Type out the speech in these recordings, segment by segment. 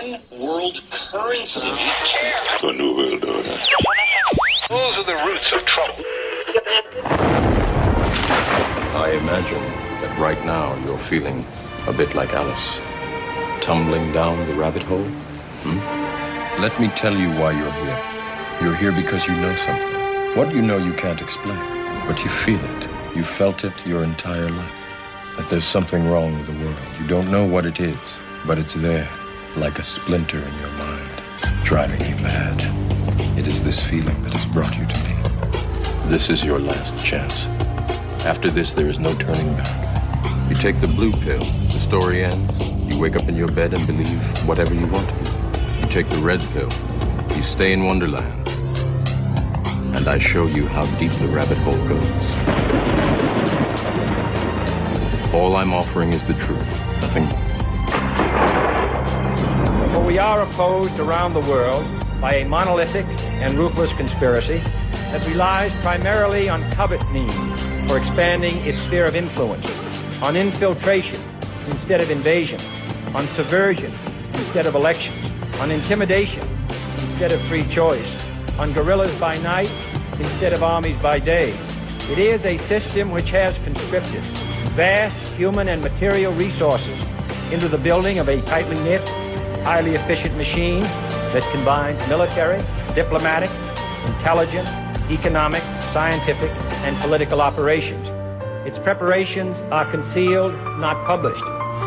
one world currency. The New World Order. Those are the roots of trouble. I imagine that right now you're feeling a bit like Alice, tumbling down the rabbit hole. Let me tell you why you're here. You're here because you know something. What you know you can't explain, but you feel it. You felt it your entire life. That there's something wrong with the world. You don't know what it is, but it's there, like a splinter in your mind, driving you mad. It is this feeling that has brought you to me. This is your last chance. After this, there is no turning back. You take the blue pill, the story ends. You wake up in your bed and believe whatever you want to. You take the red pill, you stay in Wonderland. And I show you how deep the rabbit hole goes. All I'm offering is the truth, nothing more. For we are opposed around the world by a monolithic and ruthless conspiracy that relies primarily on covert means for expanding its sphere of influence, on infiltration instead of invasion, on subversion instead of elections, on intimidation instead of free choice, on guerrillas by night instead of armies by day. It is a system which has conscripted vast human and material resources into the building of a tightly knit, highly efficient machine that combines military, diplomatic, intelligence, economic, scientific, and political operations. Its preparations are concealed, not published.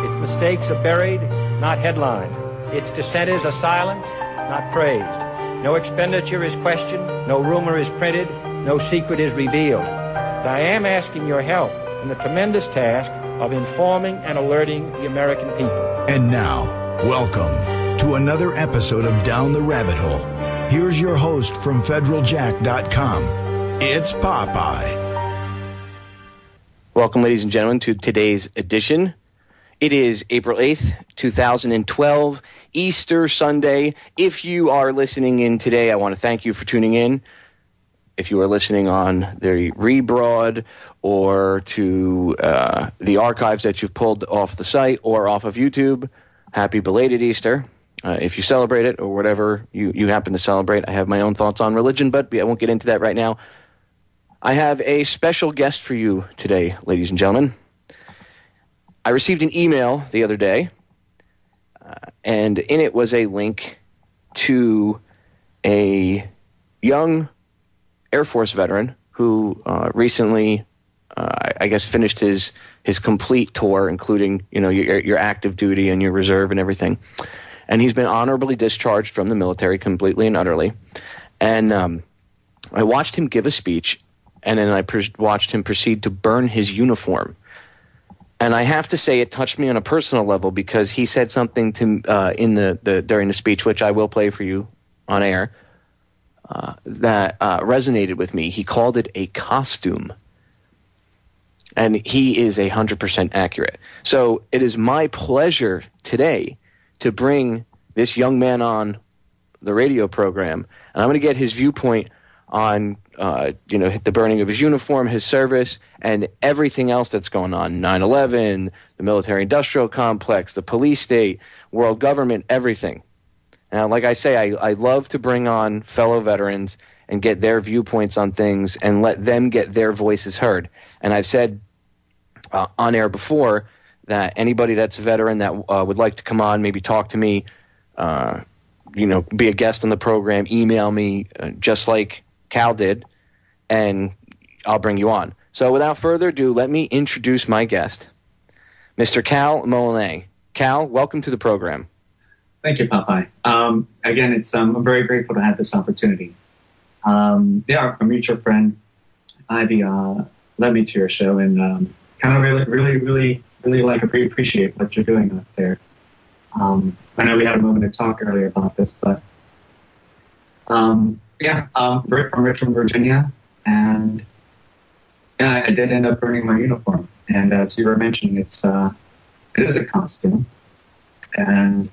Its mistakes are buried, not headlined. Its dissenters are silenced, not praised. No expenditure is questioned, no rumor is printed, no secret is revealed. But I am asking your help in the tremendous task of informing and alerting the American people. And now, welcome to another episode of Down the Rabbit Hole. Here's your host from federaljack.com. It's Popeye. Welcome, ladies and gentlemen, to today's edition. It is April 8th, 2012, Easter Sunday. If you are listening in today, I want to thank you for tuning in. If you are listening on the rebroad or to the archives that you've pulled off the site or off of YouTube, happy belated Easter. If you celebrate it or whatever you happen to celebrate, I have my own thoughts on religion, but I won't get into that right now. I have a special guest for you today, ladies and gentlemen. I received an email the other day, and in it was a link to a young Air Force veteran who recently, I guess, finished his complete tour, including your active duty and your reserve and everything. And he's been honorably discharged from the military completely and utterly. And I watched him give a speech, and then I watched him proceed to burn his uniform. And I have to say, it touched me on a personal level because he said something to in the during the speech, which I will play for you on air, that resonated with me. He called it a costume, and he is 100% accurate. So it is my pleasure today to bring this young man on the radio program, and I'm going to get his viewpoint on the burning of his uniform, his service, and everything else that's going on. 9/11, the military-industrial complex, the police state, world government, everything. Now, like I say, I love to bring on fellow veterans and get their viewpoints on things and let them get their voices heard. And I've said on air before that anybody that's a veteran that would like to come on, maybe talk to me, be a guest on the program, email me, just like Kal did, and I'll bring you on. So without further ado, let me introduce my guest, Mr. Kal Molinet. Kal, welcome to the program. Thank you, Popeye. Again, I'm very grateful to have this opportunity. Our mutual friend, Ivy, led me to your show, and kind of really appreciate what you're doing out there. I know we had a moment to talk earlier about this, but I'm from Richmond, Virginia, and I did end up burning my uniform. And as you were mentioning, it is a costume, and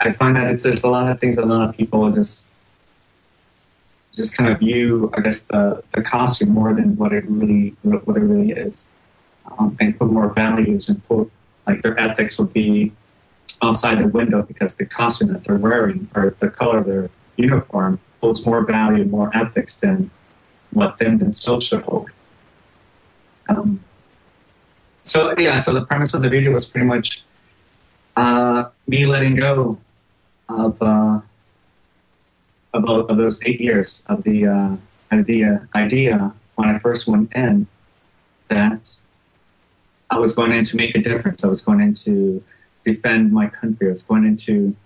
I find that there's a lot of things a lot of people just kind of view, I guess, the costume more than what it really is, and put more values and put, like, their ethics would be outside the window because the costume that they're wearing or the color of their uniform holds more value, more ethics than what them themselves should hold. So the premise of the video was pretty much me letting go of those 8 years of the idea when I first went in that I was going in to make a difference. I was going in to defend my country. I was going in to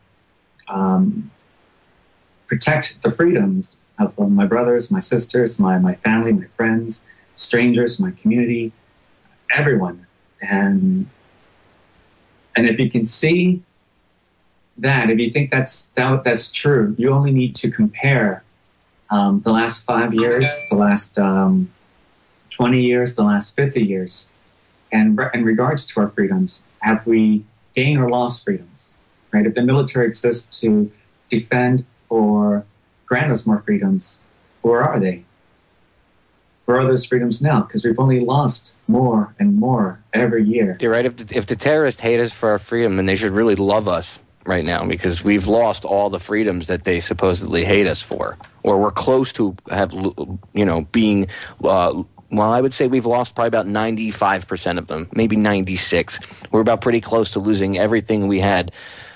protect the freedoms of my brothers, my sisters, my family, my friends, strangers, my community, everyone. And if you can see that, if you think that's true, you only need to compare the last 5 years, the last 20 years, the last 50 years, and in regards to our freedoms, have we gained or lost freedoms? Right? If the military exists to defend or grant us more freedoms, where are they? Where are those freedoms now? Because we've only lost more and more every year. You're right. If the terrorists hate us for our freedom, then they should really love us right now, because we've lost all the freedoms that they supposedly hate us for, or we're close to being. Well, I would say we've lost probably about 95% of them, maybe 96. We're about pretty close to losing everything we had.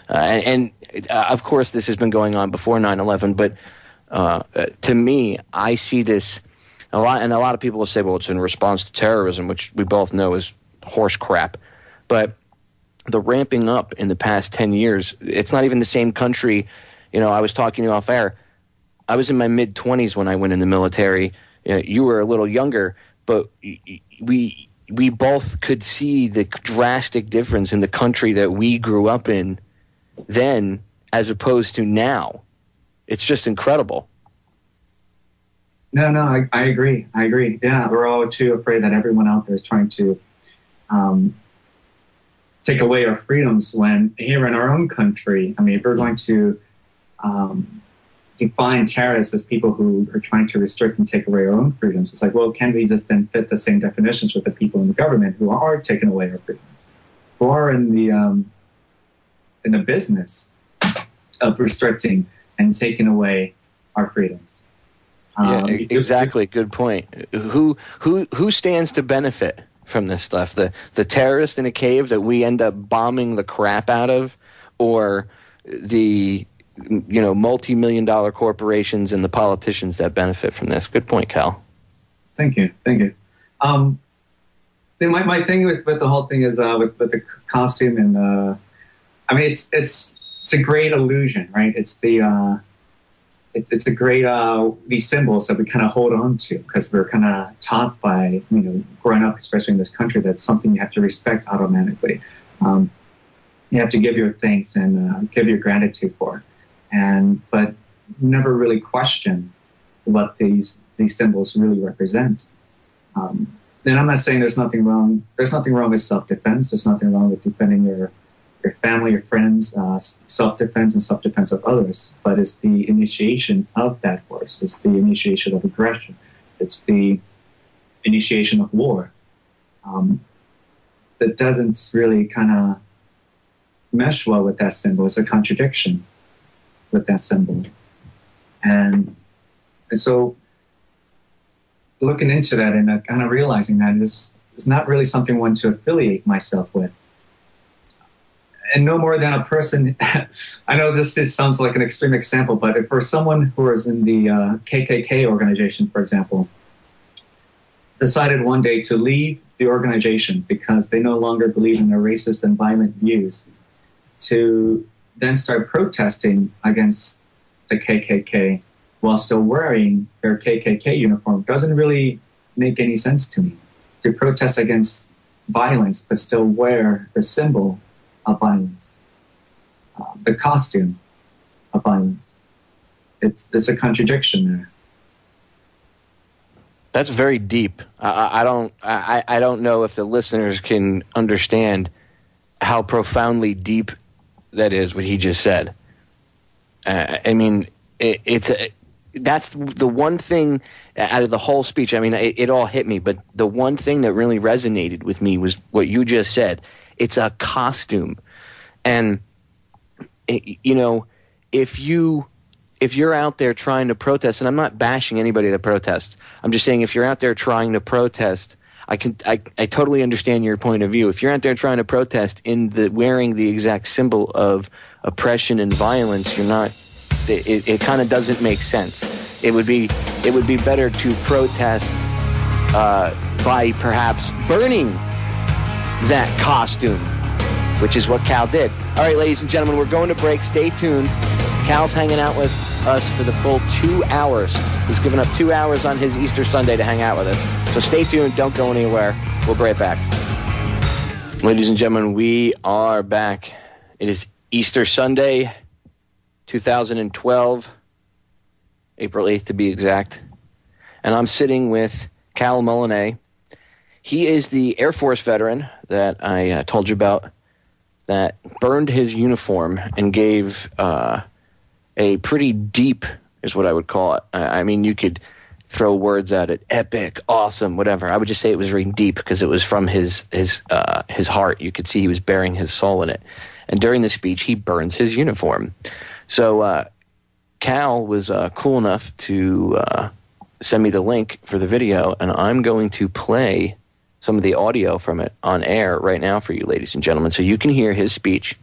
Of course, this has been going on before 9/11, but to me, I see this a lot, and a lot of people will say, well, it's in response to terrorism, which we both know is horse crap. But the ramping up in the past 10 years, it's not even the same country. I was talking to you off air. I was in my mid-20s when I went in the military. You were a little younger, but we both could see the drastic difference in the country that we grew up in then as opposed to now. It's just incredible. No, I agree. Yeah, we're all too afraid that everyone out there is trying to take away our freedoms when here in our own country, I mean, if we're going to define terrorists as people who are trying to restrict and take away our own freedoms, it's like, well, can we just then fit the same definitions with the people in the government who are taking away our freedoms, who are in the business of restricting and taking away our freedoms? Exactly. Good point. Who stands to benefit from this stuff? The terrorist in a cave that we end up bombing the crap out of, or the multi-million-dollar corporations and the politicians that benefit from this? Good point, Kal. Thank you. My thing with the whole thing is with the costume, and I mean it's a great illusion, right? It's the it's a great these symbols that we kind of hold on to because we're kind of taught by growing up, especially in this country, that's something you have to respect automatically. You have to give your thanks and give your gratitude for, but never really question what these symbols really represent. And I'm not saying there's nothing wrong. There's nothing wrong with self-defense. There's nothing wrong with defending your family, your friends, self-defense and self-defense of others. But it's the initiation of that force. It's the initiation of aggression. It's the initiation of war that doesn't really kind of mesh well with that symbol. It's a contradiction with that symbol. And so looking into that and kind of realizing that is not really something one to affiliate myself with. And no more than a person, I know this sounds like an extreme example, but if for someone who is in the KKK organization, for example, decided one day to leave the organization because they no longer believe in their racist and violent views, to then start protesting against the KKK while still wearing their KKK uniform doesn't really make any sense to me. To protest against violence but still wear the symbol of violence, the costume of violence. It's a contradiction there. That's very deep. I don't know if the listeners can understand how profoundly deep that is, what he just said. I mean, that's the one thing out of the whole speech. I mean, it all hit me, but the one thing that really resonated with me was what you just said. It's a costume. And if you're out there trying to protest, and I'm not bashing anybody that protests, I'm just saying if you're out there trying to protest, I totally understand your point of view. If you're out there trying to protest wearing the exact symbol of oppression and violence, you're not. It kind of doesn't make sense. It would be better to protest by perhaps burning that costume, which is what Kal did. All right, ladies and gentlemen, we're going to break. Stay tuned. Kal's hanging out with us for the full 2 hours. He's given up 2 hours on his Easter Sunday to hang out with us. So stay tuned. Don't go anywhere. We'll be right back. Ladies and gentlemen, we are back. It is Easter Sunday, 2012, April 8th to be exact. And I'm sitting with Kal Molinet. He is the Air Force veteran that I told you about that burned his uniform and gave a pretty deep, is what I would call it. I mean, you could throw words at it, epic, awesome, whatever. I would just say it was very deep because it was from his heart. You could see he was bearing his soul in it. And during the speech, he burns his uniform. So Kal was cool enough to send me the link for the video, and I'm going to play some of the audio from it on air right now for you, ladies and gentlemen, so you can hear his speech.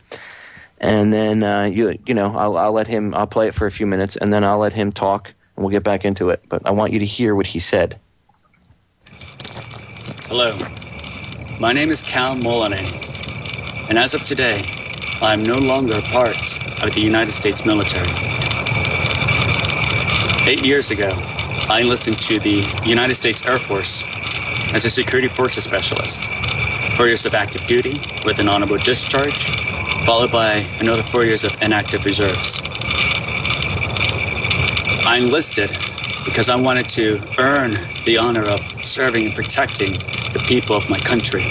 And then I'll play it for a few minutes, and then I'll let him talk, and we'll get back into it. But I want you to hear what he said. Hello, my name is Kal Molinet, and as of today, I am no longer a part of the United States military. 8 years ago, I enlisted to the United States Air Force as a security forces specialist. 4 years of active duty with an honorable discharge, followed by another 4 years of inactive reserves. I enlisted because I wanted to earn the honor of serving and protecting the people of my country,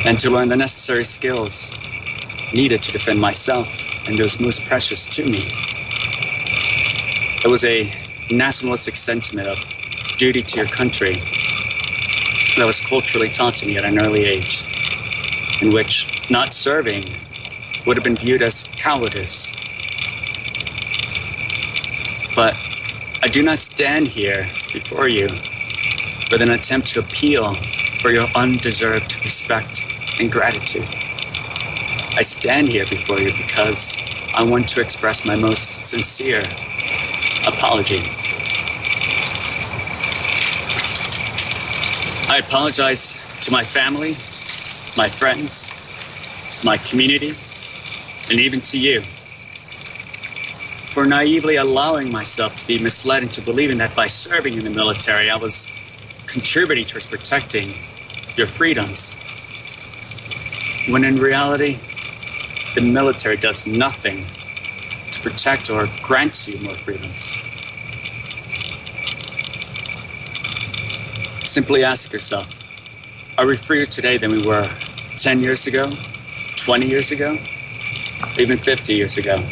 and to learn the necessary skills needed to defend myself and those most precious to me. It was a nationalistic sentiment of duty to your country that was culturally taught to me at an early age, in which not serving would have been viewed as cowardice. But I do not stand here before you with an attempt to appeal for your undeserved respect and gratitude. I stand here before you because I want to express my most sincere apology. I apologize to my family, my friends, my community, and even to you for naively allowing myself to be misled into believing that by serving in the military, I was contributing towards protecting your freedoms, when in reality, the military does nothing to protect or grant you more freedoms. Simply ask yourself, are we freer today than we were 10 years ago, 20 years ago, even 50 years ago?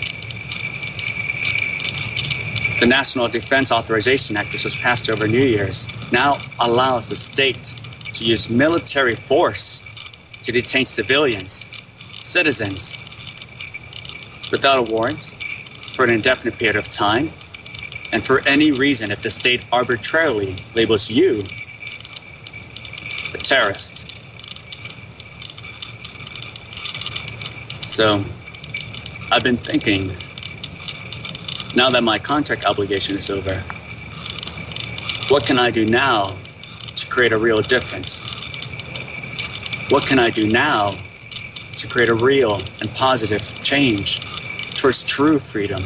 The National Defense Authorization Act, which was passed over New Year's, now allows the state to use military force to detain civilians, citizens, without a warrant, for an indefinite period of time, and for any reason if the state arbitrarily labels you a terrorist. So, I've been thinking, now that my contract obligation is over, what can I do now to create a real difference? What can I do now to create a real and positive change towards true freedom?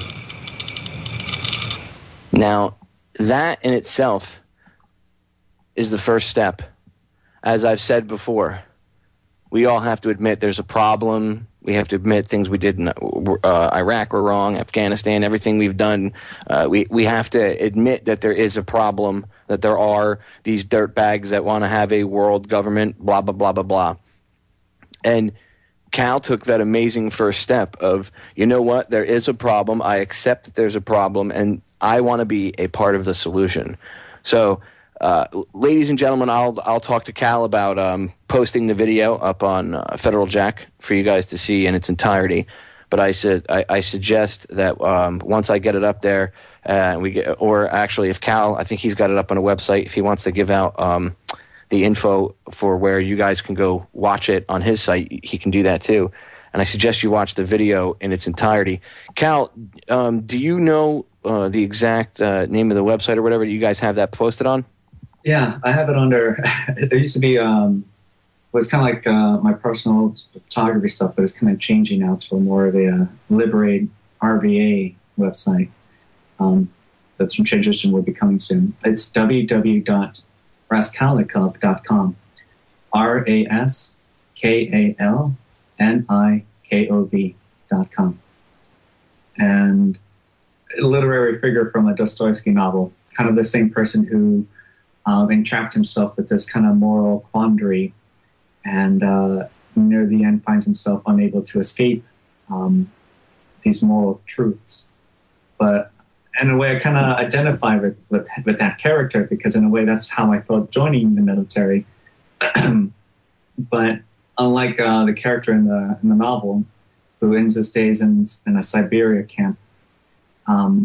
Now, that in itself is the first step. As I've said before, we all have to admit there's a problem. We have to admit things we did in Iraq were wrong, Afghanistan, everything we've done. We have to admit that there is a problem, that there are these dirtbags that want to have a world government, blah, blah, blah, blah, blah. And Kal took that amazing first step of, you know what, there is a problem. I accept that there's a problem, and I want to be a part of the solution. So, ladies and gentlemen, I'll talk to Kal about posting the video up on Federal Jack for you guys to see in its entirety. but I suggest that once I get it up there, or actually if Kal, I think he's got it up on a website, if he wants to give out the info for where you guys can go watch it on his site, he can do that too. And I suggest you watch the video in its entirety. Kal, do you know the exact name of the website or whatever that you guys have that posted on? Yeah, I have it under. There used to be was kind of like my personal photography stuff, but it's kind of changing now to more of a Liberate RVA website. That some transition will be coming soon. It's www.raskalnikov.com. RASKALNIKOV.com. And a literary figure from a Dostoevsky novel, kind of the same person who entrapped himself with this kind of moral quandary, and near the end finds himself unable to escape these moral truths. But in a way, I kind of identify with that character, because in a way that's how I felt joining the military. But unlike the character in the novel, who ends his days in a Siberia camp, I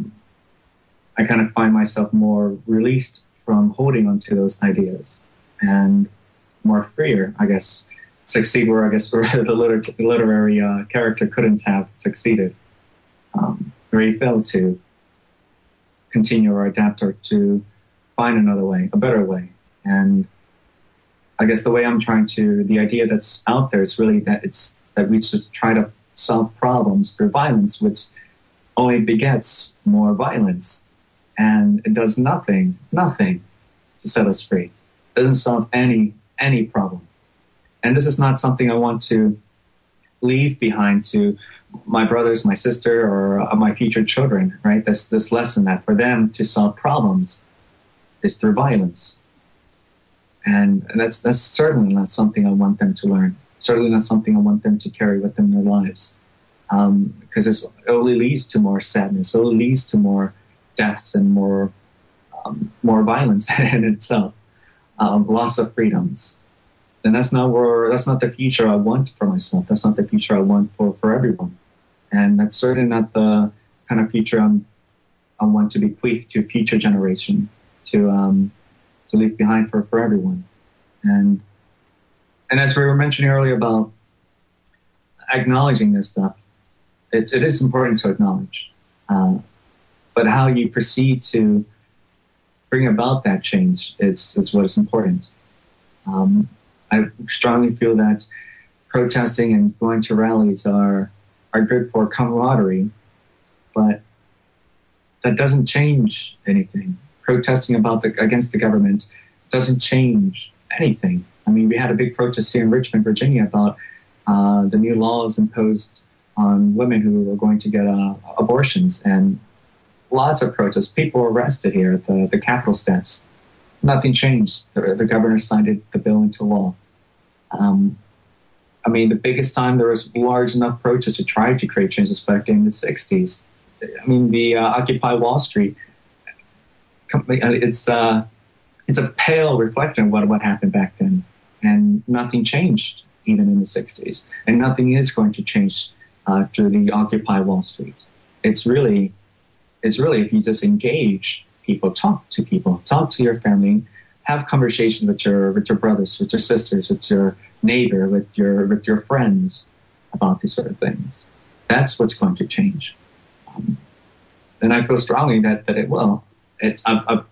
kind of find myself more released from holding onto those ideas and more freer, I guess, succeed where the literary character couldn't have succeeded, where he failed to continue or adapt or to find another way, a better way. And I guess the way I'm trying to, the idea that's out there is really that we should try to solve problems through violence, which only begets more violence. And it does nothing to set us free. It doesn't solve any problem. And this is not something I want to leave behind to my brothers, my sister, or my future children, right? This lesson that for them to solve problems is through violence. And that's certainly not something I want them to learn. Certainly not something I want them to carry with them in their lives. Because it only leads to more sadness. It only leads to more deaths and more violence in itself. Loss of freedoms. And that's not the future I want for myself. That's not the future I want for everyone. And that's certainly not the kind of future I want to bequeath to future generation, to leave behind for everyone. And as we were mentioning earlier about acknowledging this stuff, it is important to acknowledge. But how you proceed to bring about that change is what is important. I strongly feel that protesting and going to rallies are good for camaraderie, but that doesn't change anything. Protesting against the government doesn't change anything. I mean, we had a big protest here in Richmond, Virginia, about the new laws imposed on women who were going to get abortions, and lots of protests. People were arrested here at the Capitol steps. Nothing changed. The governor signed the bill into law. I mean, the biggest time there was large enough protests to try to create change was back in the 60s. I mean, the Occupy Wall Street, it's a pale reflection of what happened back then. And nothing changed even in the 60s. And nothing is going to change through the Occupy Wall Street. It's really if you just engage people, talk to your family, have conversations with your brothers, with your sisters, with your neighbor, with your friends about these sort of things. That's what's going to change. And I feel strongly that it will. I've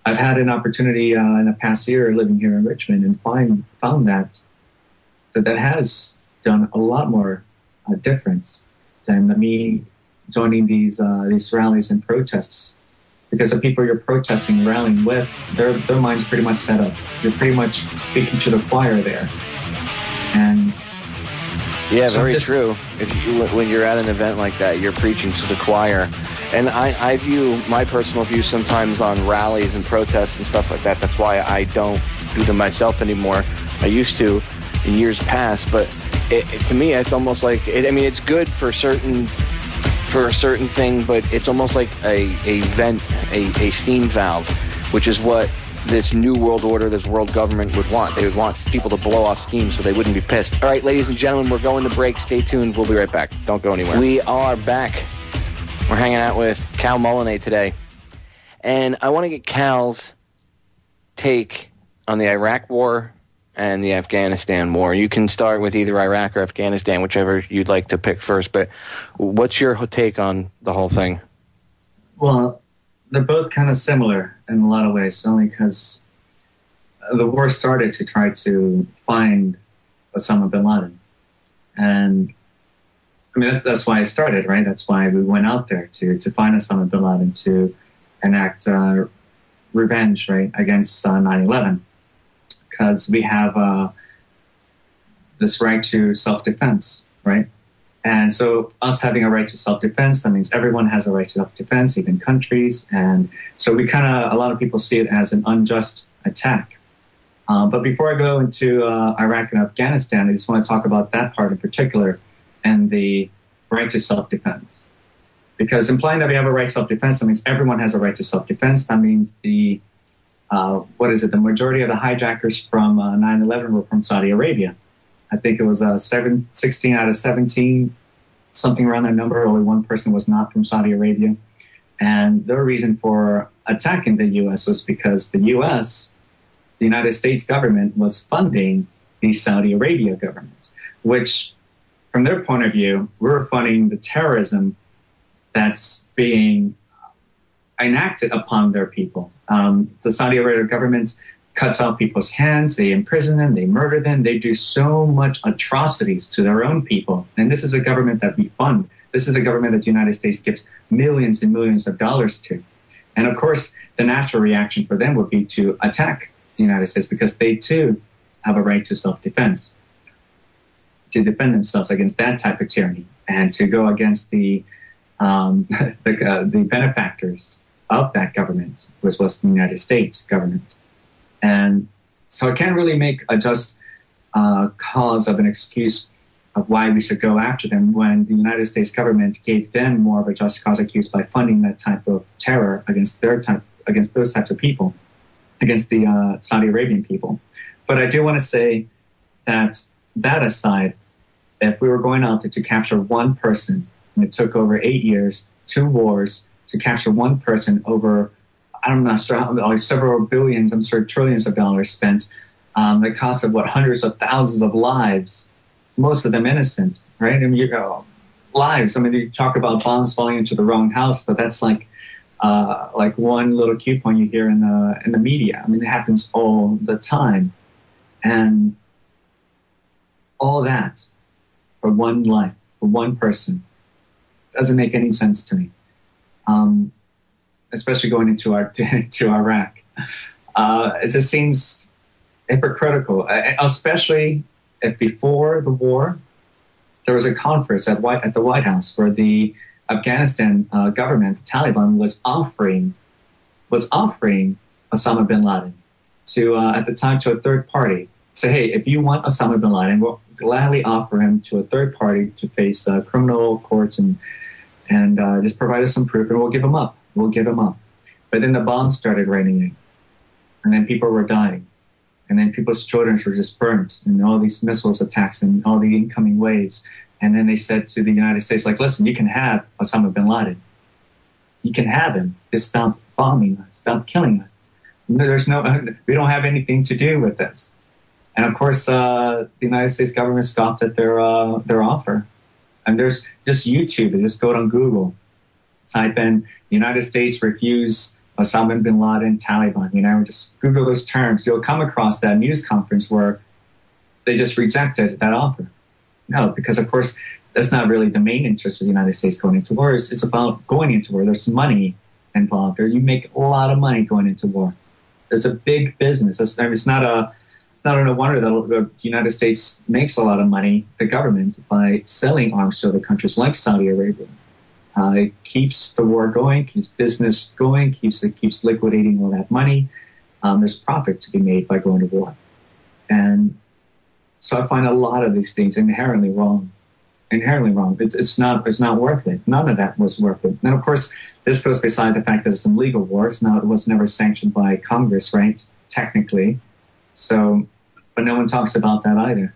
had an opportunity in the past year living here in Richmond and found that has done a lot more difference than me joining these rallies and protests. Because the people you're protesting, rallying with, their mind's pretty much set up. You're pretty much speaking to the choir there. And yeah, so very true. When you're at an event like that, you're preaching to the choir. And I view my personal view sometimes on rallies and protests and stuff like that. That's why I don't do them myself anymore. I used to in years past, but to me, it's almost like it's good for a certain thing, but it's almost like a vent, a steam valve, which is what this new world order, this world government would want. They would want people to blow off steam so they wouldn't be pissed. All right, ladies and gentlemen, we're going to break. Stay tuned. We'll be right back. Don't go anywhere. We are back. We're hanging out with Kal Molinet today. And I want to get Cal's take on the Iraq War and the Afghanistan War. You can start with either Iraq or Afghanistan, whichever you'd like to pick first. But what's your take on the whole thing? Well, they're both kind of similar in a lot of ways, only because the war started to try to find Osama bin Laden. And I mean, that's why it started, right? That's why we went out there to find Osama bin Laden, to enact revenge, right, against 9/11. Because we have this right to self-defense, right? And so us having a right to self-defense, that means everyone has a right to self-defense, even countries. And so we a lot of people see it as an unjust attack. But before I go into Iraq and Afghanistan, I just want to talk about that part in particular and the right to self-defense. Because implying that we have a right to self-defense, that means everyone has a right to self-defense. That means the majority of the hijackers from 9/11 were from Saudi Arabia. I think it was 16 out of 17, something around that number. Only one person was not from Saudi Arabia. And their reason for attacking the U.S. was because the U.S., the United States government, was funding the Saudi Arabia government, which, from their point of view, we're funding the terrorism that's being enacted upon their people. The Saudi Arabia government cuts off people's hands, they imprison them, they murder them, they do so much atrocities to their own people. And this is a government that we fund. This is a government that the United States gives millions and millions of dollars to. And of course, the natural reaction for them would be to attack the United States because they too have a right to self-defense, to defend themselves against that type of tyranny and to go against the benefactors of that government, which was the United States government. And so I can't really make a just cause of an excuse of why we should go after them when the United States government gave them more of a just cause excuse by funding that type of terror against those types of people, against the Saudi Arabian people. But I do want to say that aside, if we were going out there to capture one person, and it took over 8 years, 2 wars, to capture one person over, I'm not sure, like several billions, I'm sure trillions of dollars spent. The cost of hundreds of thousands of lives, most of them innocent, right? I mean, lives. I mean, you talk about bombs falling into the wrong house, but that's like one little cue point you hear in the media. I mean, it happens all the time, and all that for one life, for one person, doesn't make any sense to me. Especially going into Iraq. It just seems hypocritical, especially if before the war, there was a conference at the White House where the Afghanistan government, the Taliban, was offering Osama bin Laden at the time to a third party. Say, hey, if you want Osama bin Laden, we'll gladly offer him to a third party to face criminal courts and just provide us some proof, and we'll give him up. But then the bombs started raining in, and then people were dying, and then people's children were just burnt, and all these missiles attacks and all the incoming waves. And then they said to the United States, like, listen, you can have Osama bin Laden. You can have him. Just stop bombing us. Stop killing us. We don't have anything to do with this. And of course, the United States government scoffed at their offer. And there's just YouTube, just go on Google, type in United States refuse Osama bin Laden, Taliban, just Google those terms. You'll come across that news conference where they just rejected that offer. No, because of course, that's not really the main interest of the United States going into war. It's about going into war. There's money involved there. You make a lot of money going into war. There's a big business. It's not no wonder that the United States makes a lot of money, the government, by selling arms to other countries like Saudi Arabia. It keeps the war going, keeps business going, keeps liquidating all that money. There's profit to be made by going to war. And so I find a lot of these things inherently wrong. It's not worth it. None of that was worth it. And of course, this goes beside the fact that it's an illegal war. It was never sanctioned by Congress, right? technically. So, but no one talks about that either.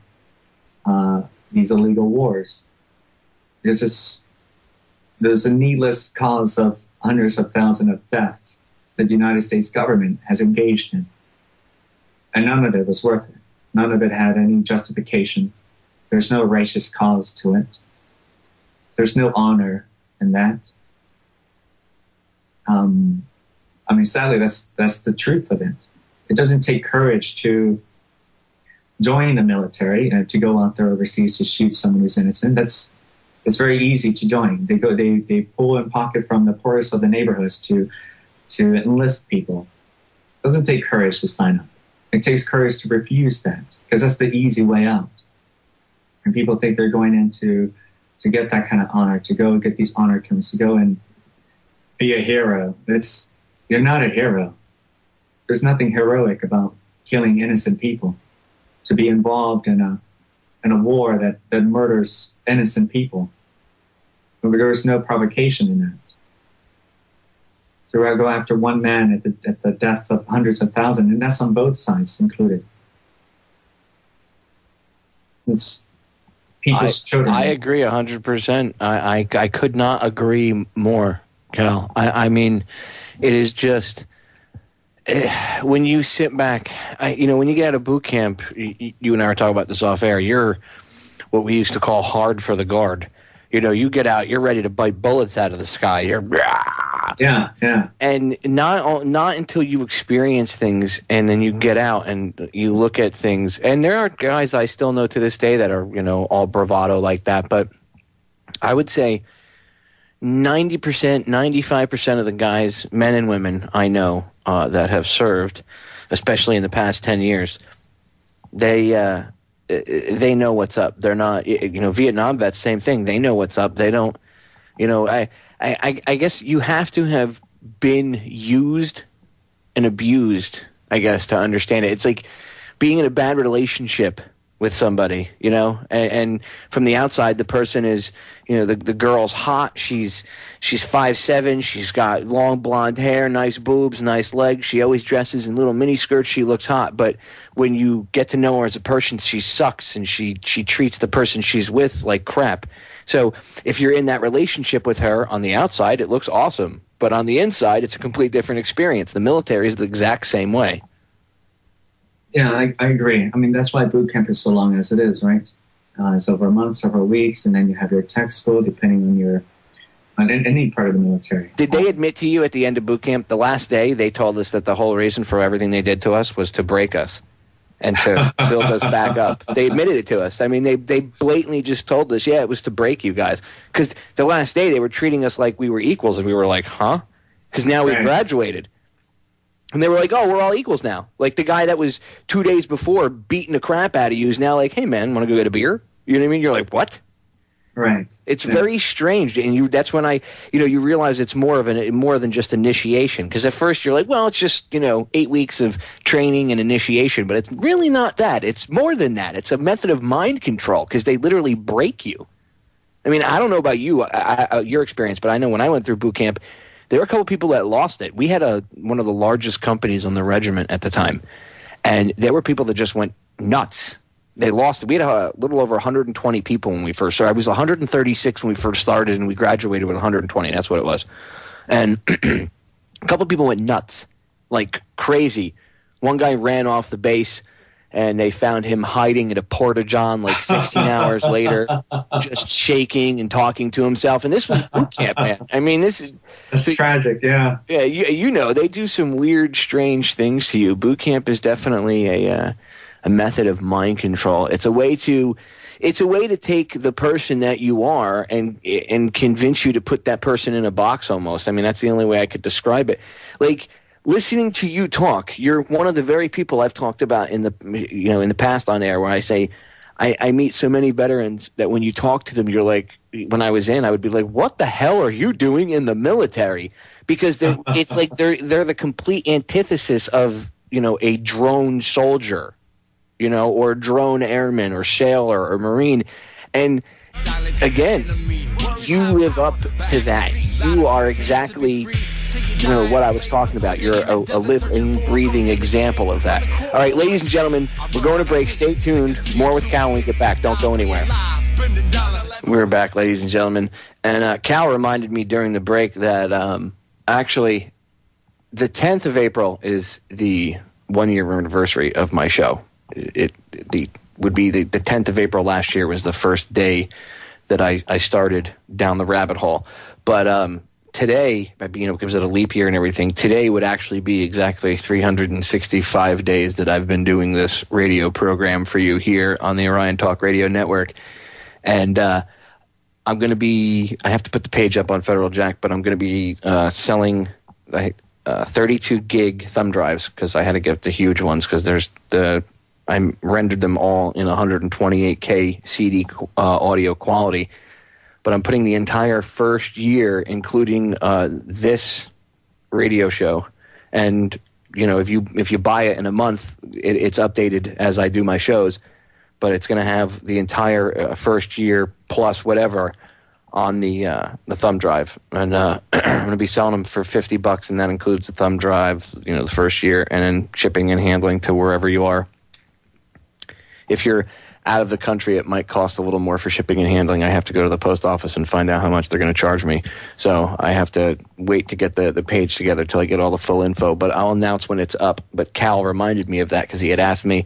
These illegal wars. There's a needless cause of hundreds of thousands of deaths that the United States government has engaged in. And none of it was worth it. None of it had any justification. There's no righteous cause to it. There's no honor in that. Sadly, that's the truth of it. It doesn't take courage to join the military and to go out there overseas to shoot someone who's innocent. It's very easy to join. They pull and pocket from the poorest of the neighborhoods to enlist people. It doesn't take courage to sign up. It takes courage to refuse that, because that's the easy way out. And people think they're going in to get that kind of honor, to go get these honor killings, to go and be a hero. You're not a hero. There's nothing heroic about killing innocent people. To be involved in a war that murders innocent people. There's no provocation in that. To go after one man at the deaths of hundreds of thousands, and that's on both sides included. It's people's children. I agree 100%. I could not agree more, Kal. I mean, it is just when you sit back, when you get out of boot camp, you and I were talking about this off air. You're what we used to call hard for the guard. You get out, you're ready to bite bullets out of the sky. You're yeah. And not until you experience things and then you get out and you look at things. And there are guys I still know to this day that are, all bravado like that. But I would say 90%, 95% of the guys, men and women I know that have served, especially in the past 10 years, they know what's up. They're not, Vietnam vets, same thing. They know what's up. They don't, I guess you have to have been used and abused, I guess, to understand it. It's like being in a bad relationship with somebody, and from the outside, the person is, the girl's hot. She's 5'7". She's got long blonde hair, nice boobs, nice legs. She always dresses in little mini skirts. She looks hot. But when you get to know her as a person, she sucks, and she treats the person she's with like crap. So if you're in that relationship with her on the outside, it looks awesome. But on the inside, it's a complete different experience. The military is the exact same way. Yeah, I agree. I mean, that's why boot camp is so long as it is, right? It's over a month, several weeks, and then you have your tech school, depending on any part of the military. Did they admit to you at the end of boot camp, the last day, they told us that the whole reason for everything they did to us was to break us and to build us back up? They admitted it to us. I mean, they blatantly just told us, yeah, it was to break you guys. Because the last day, they were treating us like we were equals, and we were like, huh? Because now we graduated. And they were like, oh, we're all equals now. Like the guy that was 2 days before beating the crap out of you is now like, hey, man, want to go get a beer? You know what I mean? You're like, what? Right. It's very strange. And that's when you realize it's more than just initiation. Because at first you're like, well, it's just, 8 weeks of training and initiation. But it's really not that. It's more than that. It's a method of mind control because they literally break you. I mean, I don't know about you, your experience, but I know when I went through boot camp, there were a couple people that lost it. We had one of the largest companies on the regiment at the time, and there were people that just went nuts. They lost it. We had a little over 120 people when we first started. I was 136 when we first started, and we graduated with 120. That's what it was. And a couple people went nuts, like crazy. One guy ran off the base, and they found him hiding at a porta-john like 16 hours later, just shaking and talking to himself. And this was boot camp, man. I mean, that's tragic, yeah. Yeah, they do some weird, strange things to you. Boot camp is definitely a method of mind control. It's a way to take the person that you are and convince you to put that person in a box almost. I mean, that's the only way I could describe it. Like, listening to you talk, you're one of the very people I've talked about in the past on air, where I say I meet so many veterans that when you talk to them, you're like, when I was in, I would be like, what the hell are you doing in the military? Because it's like they're the complete antithesis of a drone soldier, or a drone airman or sailor or Marine, and again, you live up to that. You are exactly what I was talking about. You're a living, breathing example of that. All right, ladies and gentlemen, we're going to break. Stay tuned. More with Kal when we get back. Don't go anywhere. We're back, ladies and gentlemen. And Kal reminded me during the break that actually the 10th of April is the one-year anniversary of my show. It would be the 10th of April last year was the first day that I started down the rabbit hole. But today, because of a leap year and everything, today would actually be exactly 365 days that I've been doing this radio program for you here on the Orion Talk Radio Network. And I'm going to be, I have to put the page up on Federal Jack, but I'm going to be selling 32 gig thumb drives because I had to get the huge ones because I rendered them all in 128K CD audio quality. But I'm putting the entire first year, including this radio show, and if you buy it in a month, it's updated as I do my shows. But it's going to have the entire first year plus whatever on the thumb drive, and I'm going to be selling them for $50, and that includes the thumb drive, the first year, and then shipping and handling to wherever you are. If you're out of the country, it might cost a little more for shipping and handling. I have to go to the post office and find out how much they're going to charge me. So I have to wait to get the page together till I get all the full info. But I'll announce when it's up. But Kal reminded me of that because he had asked me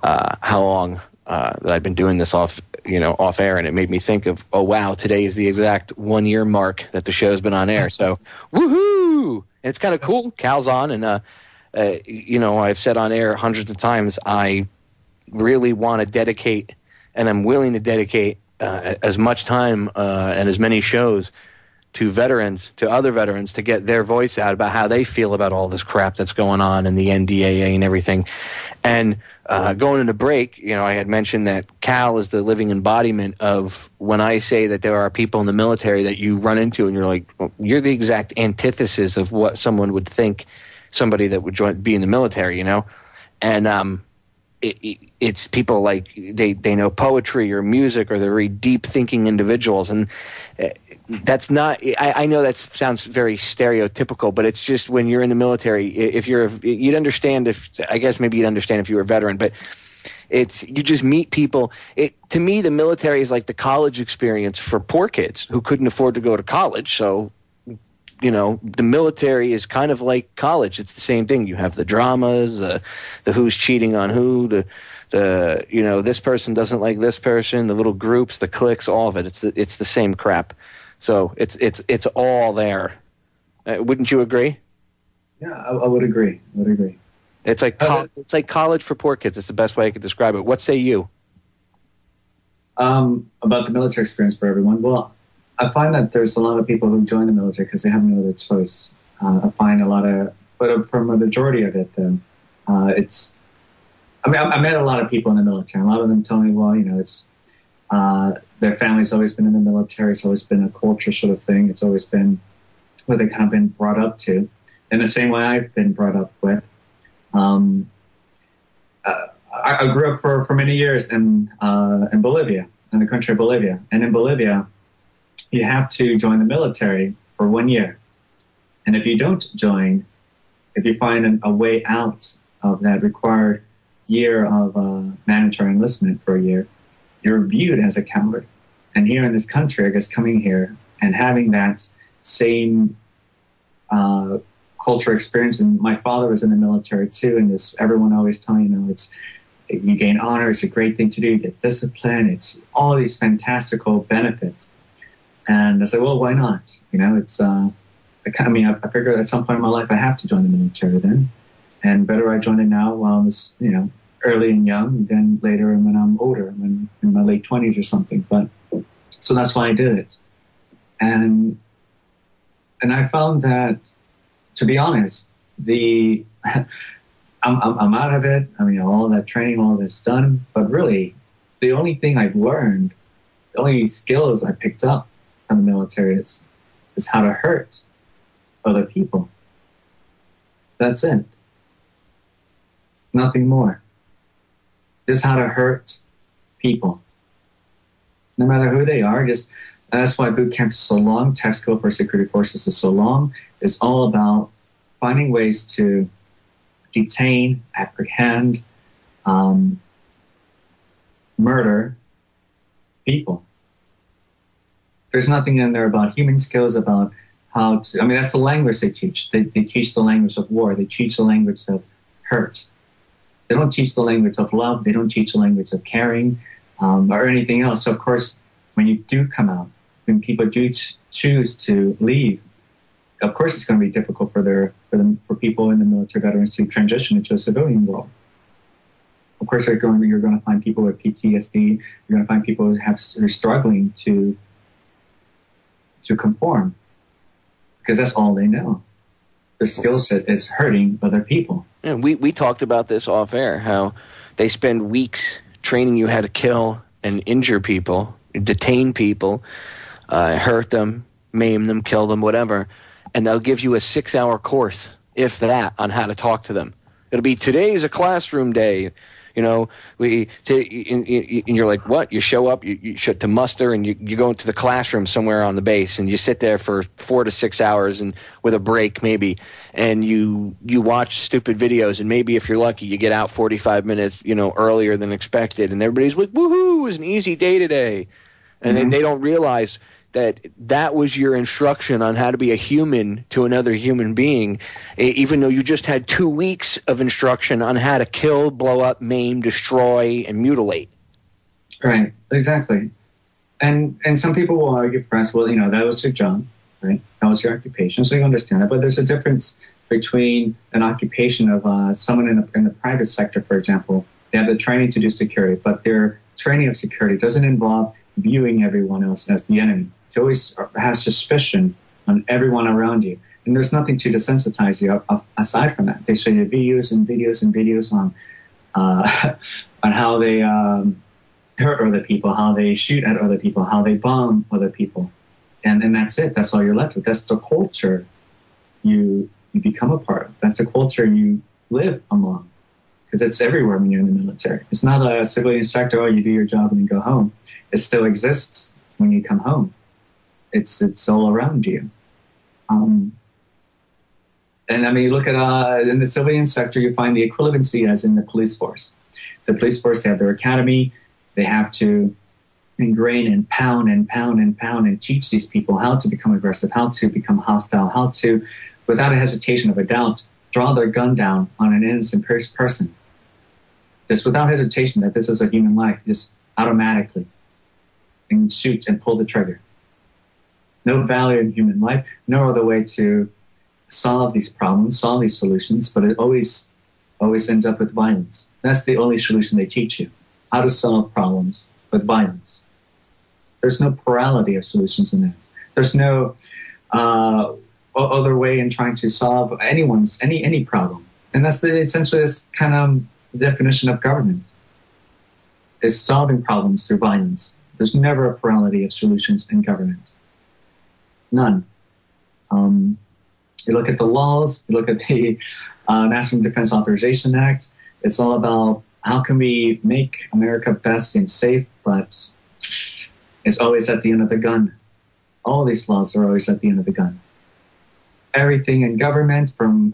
how long that I'd been doing this off air, and it made me think of, oh wow, today is the exact 1 year mark that the show's been on air. So woohoo! And it's kind of cool. Kal's on, and I've said on air hundreds of times, I really want to dedicate, and I'm willing to dedicate as much time and as many shows to veterans, to other veterans, to get their voice out about how they feel about all this crap that's going on and the NDAA and everything. And going into break, I had mentioned that Kal is the living embodiment of when I say that there are people in the military that you run into and you're like, well, you're the exact antithesis of what someone would think somebody that would be in the military, And it's people like they know poetry or music, or they're very deep thinking individuals, and that's not. I know that sounds very stereotypical, but it's just when you're in the military. If you'd understand I guess maybe you'd understand if you were a veteran, but you just meet people. To me, the military is like the college experience for poor kids who couldn't afford to go to college, so. The military is kind of like college. It's the same thing. You have the dramas, the who's cheating on who, the this person doesn't like this person, the little groups, the cliques, all of it. It's the same crap. So it's all there. Wouldn't you agree? Yeah, I would agree. It's like college for poor kids. It's the best way I could describe it. What say you? About the military experience for everyone. Well, I find that there's a lot of people who join the military because they have no other choice. I find but from a majority of it, I met a lot of people in the military. A lot of them tell me, well, it's their family's always been in the military. It's always been a culture sort of thing. It's always been what they kind of been brought up to, in the same way I've been brought up with. I grew up for many years in Bolivia, in the country of Bolivia, and in Bolivia, you have to join the military for 1 year. And if you don't join, if you find a way out of that required year of mandatory enlistment for a year, you're viewed as a coward. And here in this country, I guess coming here and having that same culture experience, and my father was in the military too, and everyone always telling you gain honor, it's a great thing to do, you get discipline, it's all these fantastical benefits. And I said, well, why not? I figured at some point in my life I have to join the military then. And better I joined it now while I was, early and young than later when I'm older, when in my late 20s or something. But so that's why I did it. And I found that, to be honest, I'm out of it. All that training, all that's done. But really, the only thing I've learned, the only skills I picked up from the military is how to hurt other people. That's it. Nothing more. Just how to hurt people. No matter who they are. That's why boot camp is so long. Tactical for security forces is so long. is all about finding ways to detain, apprehend, murder people. There's nothing in there about human skills, about how to, I mean, that's the language they teach. They teach the language of war. They teach the language of hurt. They don't teach the language of love. They don't teach the language of caring or anything else. So, of course, when you do come out, when people do choose to leave, of course, it's going to be difficult for people in the military veterans to transition into a civilian world. Of course, you're going to find people with PTSD. You're going to find people who are struggling to conform, because that's all they know. Their skill set is hurting other people. And we talked about this off air, how they spend weeks training you how to kill and injure people, detain people, hurt them, maim them, kill them, whatever. And they'll give you a 6-hour course, if that, on how to talk to them. It'll be, today's a classroom day. You know, and you're like, what? You show up, you show to muster, and you go into the classroom somewhere on the base, and you sit there for 4 to 6 hours, and with a break maybe, and you watch stupid videos, and maybe if you're lucky, you get out 45 minutes, earlier than expected, and everybody's like, woohoo, it was an easy day today, and then they don't realize that was your instruction on how to be a human to another human being, even though you just had 2 weeks of instruction on how to kill, blow up, maim, destroy, and mutilate. Right, exactly. And some people will argue, perhaps, well, that was your job, right? That was your occupation, so you understand that. But there's a difference between an occupation of someone in the private sector, for example. They have the training to do security, but their training of security doesn't involve viewing everyone else as the enemy. You always have suspicion on everyone around you. And there's nothing to desensitize you aside from that. They show you videos on on how they hurt other people, how they shoot at other people, how they bomb other people. And that's it. That's all you're left with. That's the culture you become a part of. That's the culture you live among. Because it's everywhere when you're in the military. It's not a civilian sector, you do your job and then go home. It still exists when you come home. It's all around you. And I mean, you look at in the civilian sector, you find the equivalency as in the police force. The police force, they have their academy. They have to ingrain and pound and teach these people how to become aggressive, how to become hostile, how to, without a hesitation of a doubt, draw their gun down on an innocent person. Just without hesitation that this is a human life, just automatically, and shoot and pull the trigger. No value in human life, no other way to solve these problems, solve these solutions, but it always ends up with violence. That's the only solution they teach you, how to solve problems with violence. There's no plurality of solutions in that. There's no other way in trying to solve any problem. And that's essentially this kind of definition of government, is solving problems through violence. There's never a plurality of solutions in government. None. You look at the laws, you look at the National Defense Authorization Act, it's all about how can we make America best and safe, but it's always at the end of the gun. All these laws are always at the end of the gun. Everything in government from,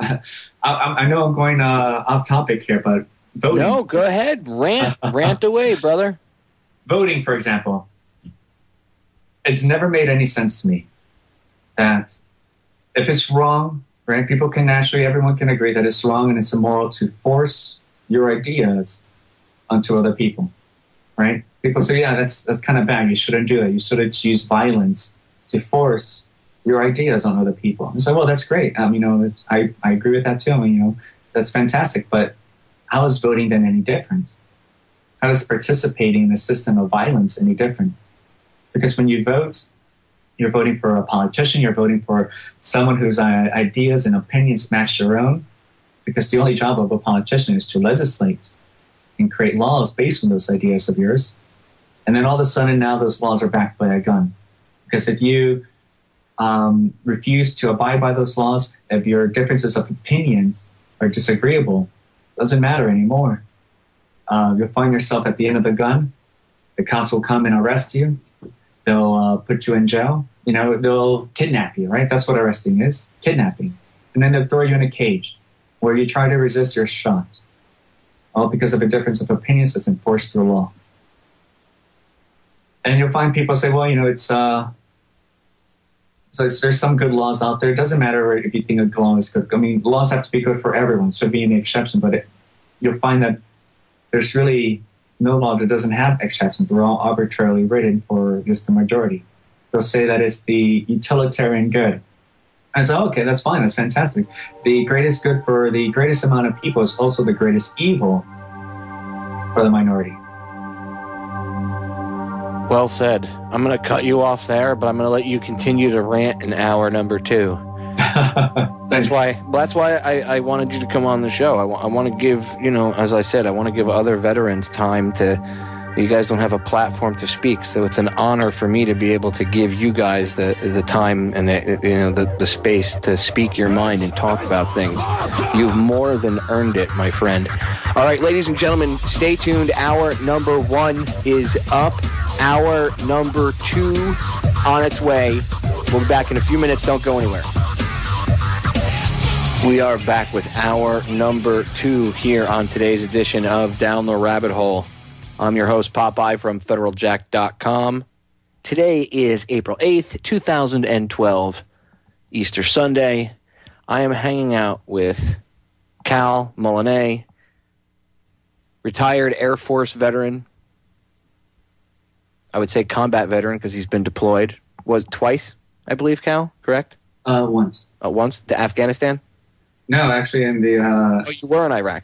I know I'm going off topic here, but voting. No, go ahead. Rant away, brother. Voting, for example. It's never made any sense to me that if it's wrong, right, everyone can agree that it's wrong and it's immoral to force your ideas onto other people, right? People say, yeah, that's kind of bad. You shouldn't do that. You shouldn't use violence to force your ideas on other people. And so, well, that's great. I agree with that too. That's fantastic. But how is voting then any different? How is participating in a system of violence any different? Because when you vote, you're voting for a politician, you're voting for someone whose ideas and opinions match your own, because the only job of a politician is to legislate and create laws based on those ideas of yours. And then all of a sudden now those laws are backed by a gun. Because if you refuse to abide by those laws, if your differences of opinions are disagreeable, it doesn't matter anymore. You'll find yourself at the end of the gun. The cops will come and arrest you. They'll put you in jail. they'll kidnap you, right? That's what arresting is, kidnapping. And then they'll throw you in a cage where you try to resist your shot, all because of a difference of opinions that's enforced through law. And you'll find people say, well, there's some good laws out there. It doesn't matter if you think a law is good. I mean, laws have to be good for everyone, so being an exception. But you'll find that there's really no law that doesn't have exceptions. They're all arbitrarily written for just the majority. They'll say that it's the utilitarian good. I say, okay, that's fine. That's fantastic. The greatest good for the greatest amount of people is also the greatest evil for the minority. Well said. I'm going to cut you off there, but I'm going to let you continue to rant in hour number 2. That's why I wanted you to come on the show. I want to give, as I said, I want to give other veterans time to. You guys don't have a platform to speak, so it's an honor for me to be able to give you guys the time and the space to speak your mind and talk about things. You've more than earned it, my friend. All right, ladies and gentlemen, stay tuned. Hour number 1 is up. Hour number 2 on its way. We'll be back in a few minutes. Don't go anywhere. We are back with hour number 2 here on today's edition of Down the Rabbit Hole. I'm your host, Popeye from FederalJack.com. Today is April 8th, 2012, Easter Sunday. I am hanging out with Kal Molinet, retired Air Force veteran. I would say combat veteran because he's been deployed. Twice, I believe, Kal, correct? Once. Once? To Afghanistan? No, actually in the... Oh, you were in Iraq?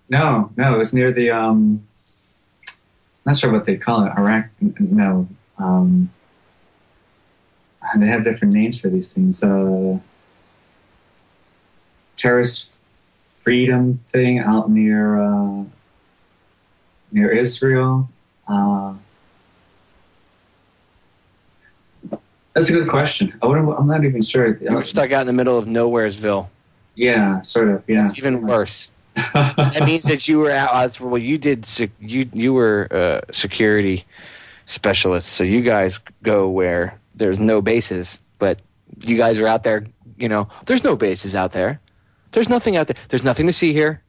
No, it was near the... not sure what they call it. Iraq? No. They have different names for these things. Terrorist freedom thing out near Israel. That's a good question. I'm not even sure. You were stuck out in the middle of Nowheresville. Yeah, sort of. Yeah, it's even worse. That means that you were out. Well, you did. You were security specialists, so you guys go where there's no bases. But you guys are out there. There's no bases out there. There's nothing out there. There's nothing to see here.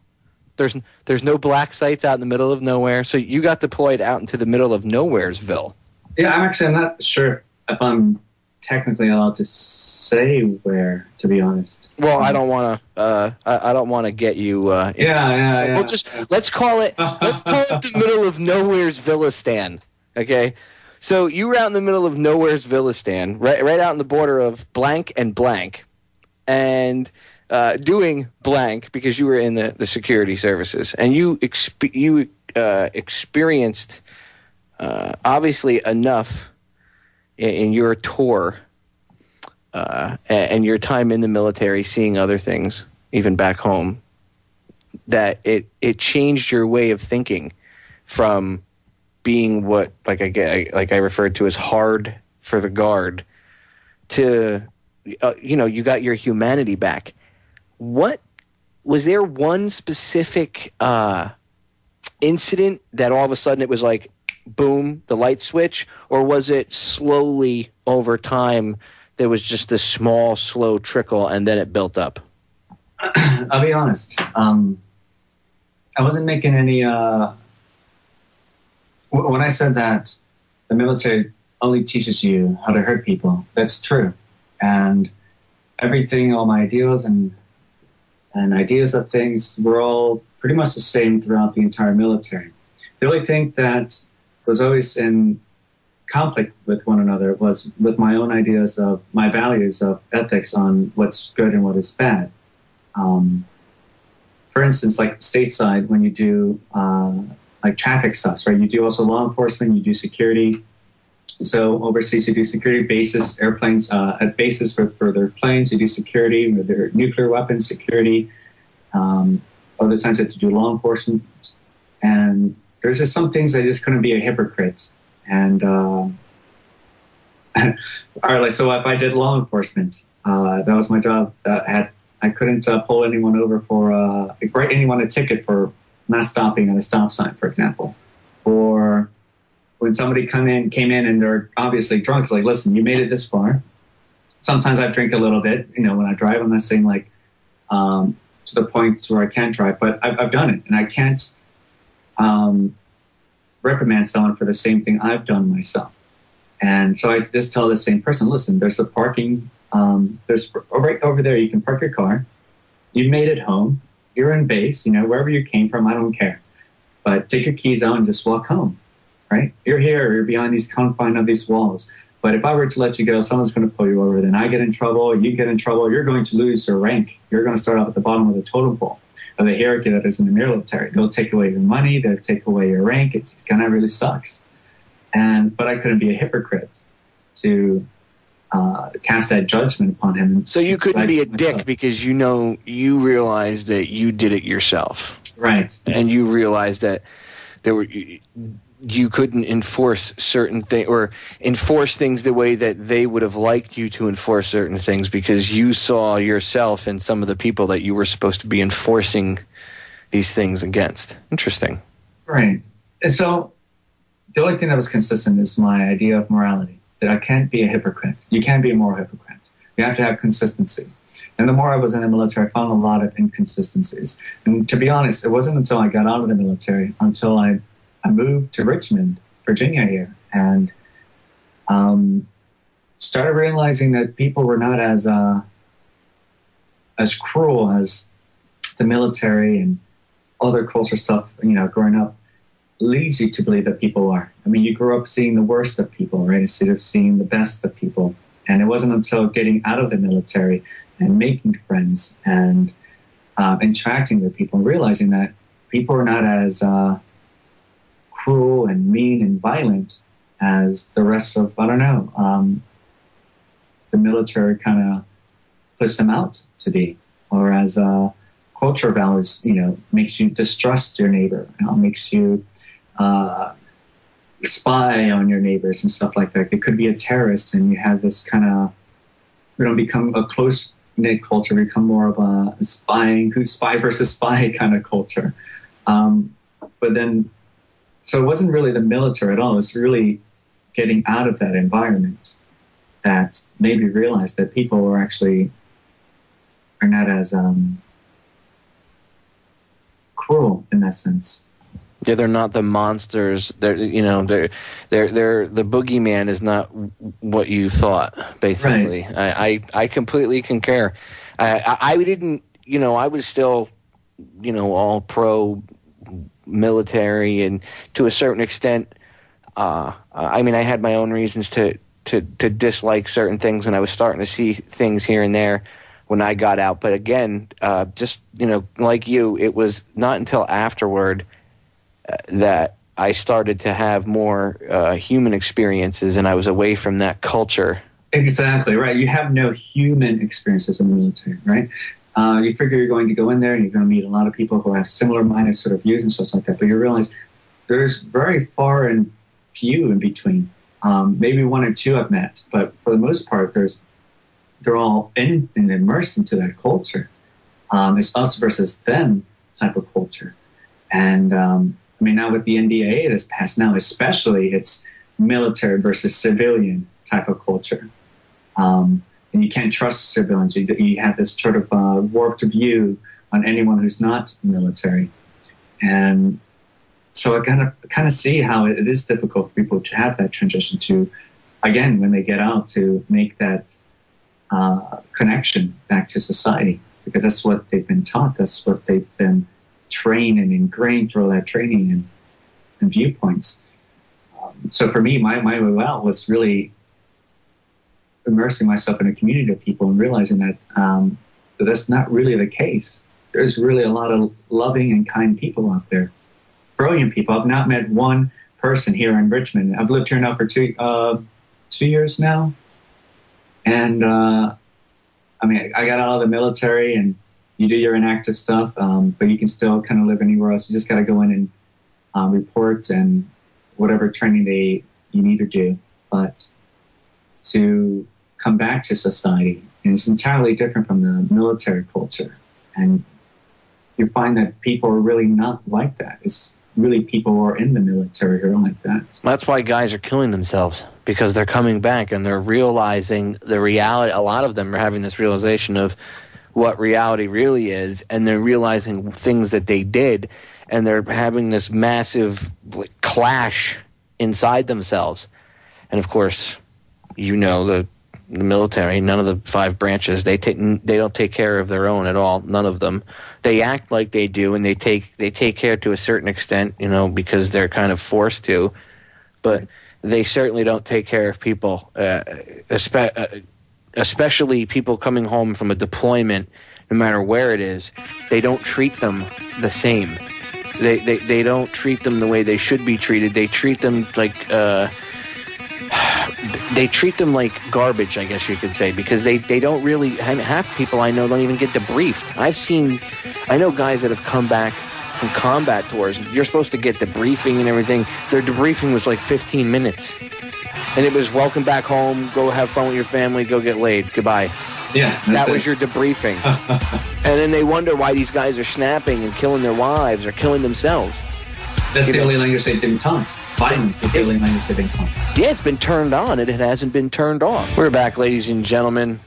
There's no black sites out in the middle of nowhere. So you got deployed out into the middle of Nowheresville. Yeah, I'm not sure if I'm technically allowed to say where, to be honest. Well, I don't want to. I don't want to get you. Yeah. We'll let's call it the middle of Nowheresvillistan. Okay, so you were out in the middle of Nowheresvillistan, right out in the border of blank and blank, and doing blank because you were in the security services, and you experienced obviously enough in your tour and your time in the military, seeing other things, even back home, that it changed your way of thinking from being what I referred to as hard for the guard to you got your humanity back. What was there one specific incident that all of a sudden it was like boom, the light switch, or was it slowly over time? There was just a small, slow trickle, and then it built up. I'll be honest. I wasn't making any. When I said that the military only teaches you how to hurt people, that's true, and everything, all my ideals and ideas of things were all pretty much the same throughout the entire military. The only thing that was always in conflict with one another was with my own ideas of my values of ethics on what's good and what is bad. For instance, like stateside, when you do like traffic stops, right? You do also law enforcement, you do security. So overseas, you do security bases, airplanes at bases for their planes. You do security with their nuclear weapons security. Other times, you have to do law enforcement. And there's just some things I just couldn't be a hypocrite. And all right, like so, if I did law enforcement, that was my job. I couldn't pull anyone over for write anyone a ticket for not stopping at a stop sign, for example, or when somebody came in and they're obviously drunk, it's like, listen, you made it this far. Sometimes I drink a little bit, when I drive. I'm not saying like to the point where I can't drive, but I've done it, and I can't reprimand someone for the same thing I've done myself. And so I just tell the same person, listen, there's a parking, there's right over there, you can park your car. You've made it home. You're in base, wherever you came from, I don't care. But take your keys out and just walk home, right? You're here, you're behind these confines of these walls. But if I were to let you go, someone's going to pull you over. Then I get in trouble, you get in trouble, you're going to lose your rank. You're going to start off at the bottom of the totem pole of the hierarchy that is in the military. They'll take away your money, they'll take away your rank. It's kind of really sucks. But I couldn't be a hypocrite to cast that judgment upon him. So you couldn't be a dick because you realized that you did it yourself. Right. And you realized that you couldn't enforce certain things or enforce things the way that they would have liked you to enforce certain things because you saw yourself and some of the people that you were supposed to be enforcing these things against. Interesting. Right. And so the only thing that was consistent is my idea of morality, that I can't be a hypocrite. You can't be a moral hypocrite. You have to have consistency. And the more I was in the military, I found a lot of inconsistencies. And to be honest, it wasn't until I got out of the military, until I moved to Richmond, Virginia here, and started realizing that people were not as cruel as the military and other culture stuff, growing up leads you to believe that people are. I mean, you grew up seeing the worst of people, right, instead of seeing the best of people. And it wasn't until getting out of the military and making friends and interacting with people and realizing that people are not as cruel and mean and violent as the rest of, the military kind of puts them out to be, or as culture values, makes you distrust your neighbor, makes you spy on your neighbors and stuff like that. It could be a terrorist, and you have this kind of, become a close-knit culture, become more of a spy versus spy kind of culture. But then, so it wasn't really the military at all. It was really getting out of that environment that made me realize that people are not as cruel in that sense. Yeah, they're not the monsters. They're the boogeyman is not what you thought. Basically, right. I completely concur. I didn't, I was still, all pro military, and to a certain extent, I had my own reasons to dislike certain things, and I was starting to see things here and there when I got out. But again, just like you, it was not until afterward that I started to have more human experiences, and I was away from that culture. Exactly, right. You have no human experiences in the military, right? You figure you're going to go in there and you're going to meet a lot of people who have similar-minded sort of views and stuff like that, but you realize there's very far and few in between. Maybe one or two I've met, but for the most part, they're all in and immersed into that culture. It's us versus them type of culture. And now with the NDAA that's passed now, especially, it's military versus civilian type of culture. And you can't trust civilians. You have this sort of warped view on anyone who's not military. And so I kind of see how it is difficult for people to have that transition to, again, when they get out, to make that connection back to society, because that's what they've been taught. That's what they've been trained and ingrained through all that training and viewpoints. So for me, my way out was really immersing myself in a community of people and realizing that that's not really the case. There's really a lot of loving and kind people out there, brilliant people. I've not met one person here in Richmond. I've lived here now for 2 years now. And I got out of the military, and you do your inactive stuff, but you can still kind of live anywhere else. You just got to go in and report and whatever training you need to do. But to come back to society, and it's entirely different from the military culture. And you find that people are really not like that. It's really people who are in the military who are like that. That's why guys are killing themselves, because they're coming back and they're realizing the reality. A lot of them are having this realization of what reality really is, and they're realizing things that they did, and they're having this massive clash inside themselves. And of course, the military, none of the 5 branches, they don't take care of their own at all. None of them. They act like they do, and they take care to a certain extent, because they're kind of forced to. But they certainly don't take care of people, especially people coming home from a deployment, no matter where it is. They don't treat them the same. They don't treat them the way they should be treated. They treat them like garbage, I guess you could say, because they don't really. Half people I know don't even get debriefed. I know guys that have come back from combat tours. You're supposed to get debriefing and everything. Their debriefing was like 15 minutes. And it was welcome back home, go have fun with your family, go get laid, goodbye. Yeah. That was your debriefing. And then they wonder why these guys are snapping and killing their wives or killing themselves. That's the only language they didn't taunt. Violence is the only language they didn't taunt. Yeah, it's been turned on and it hasn't been turned off. We're back, ladies and gentlemen.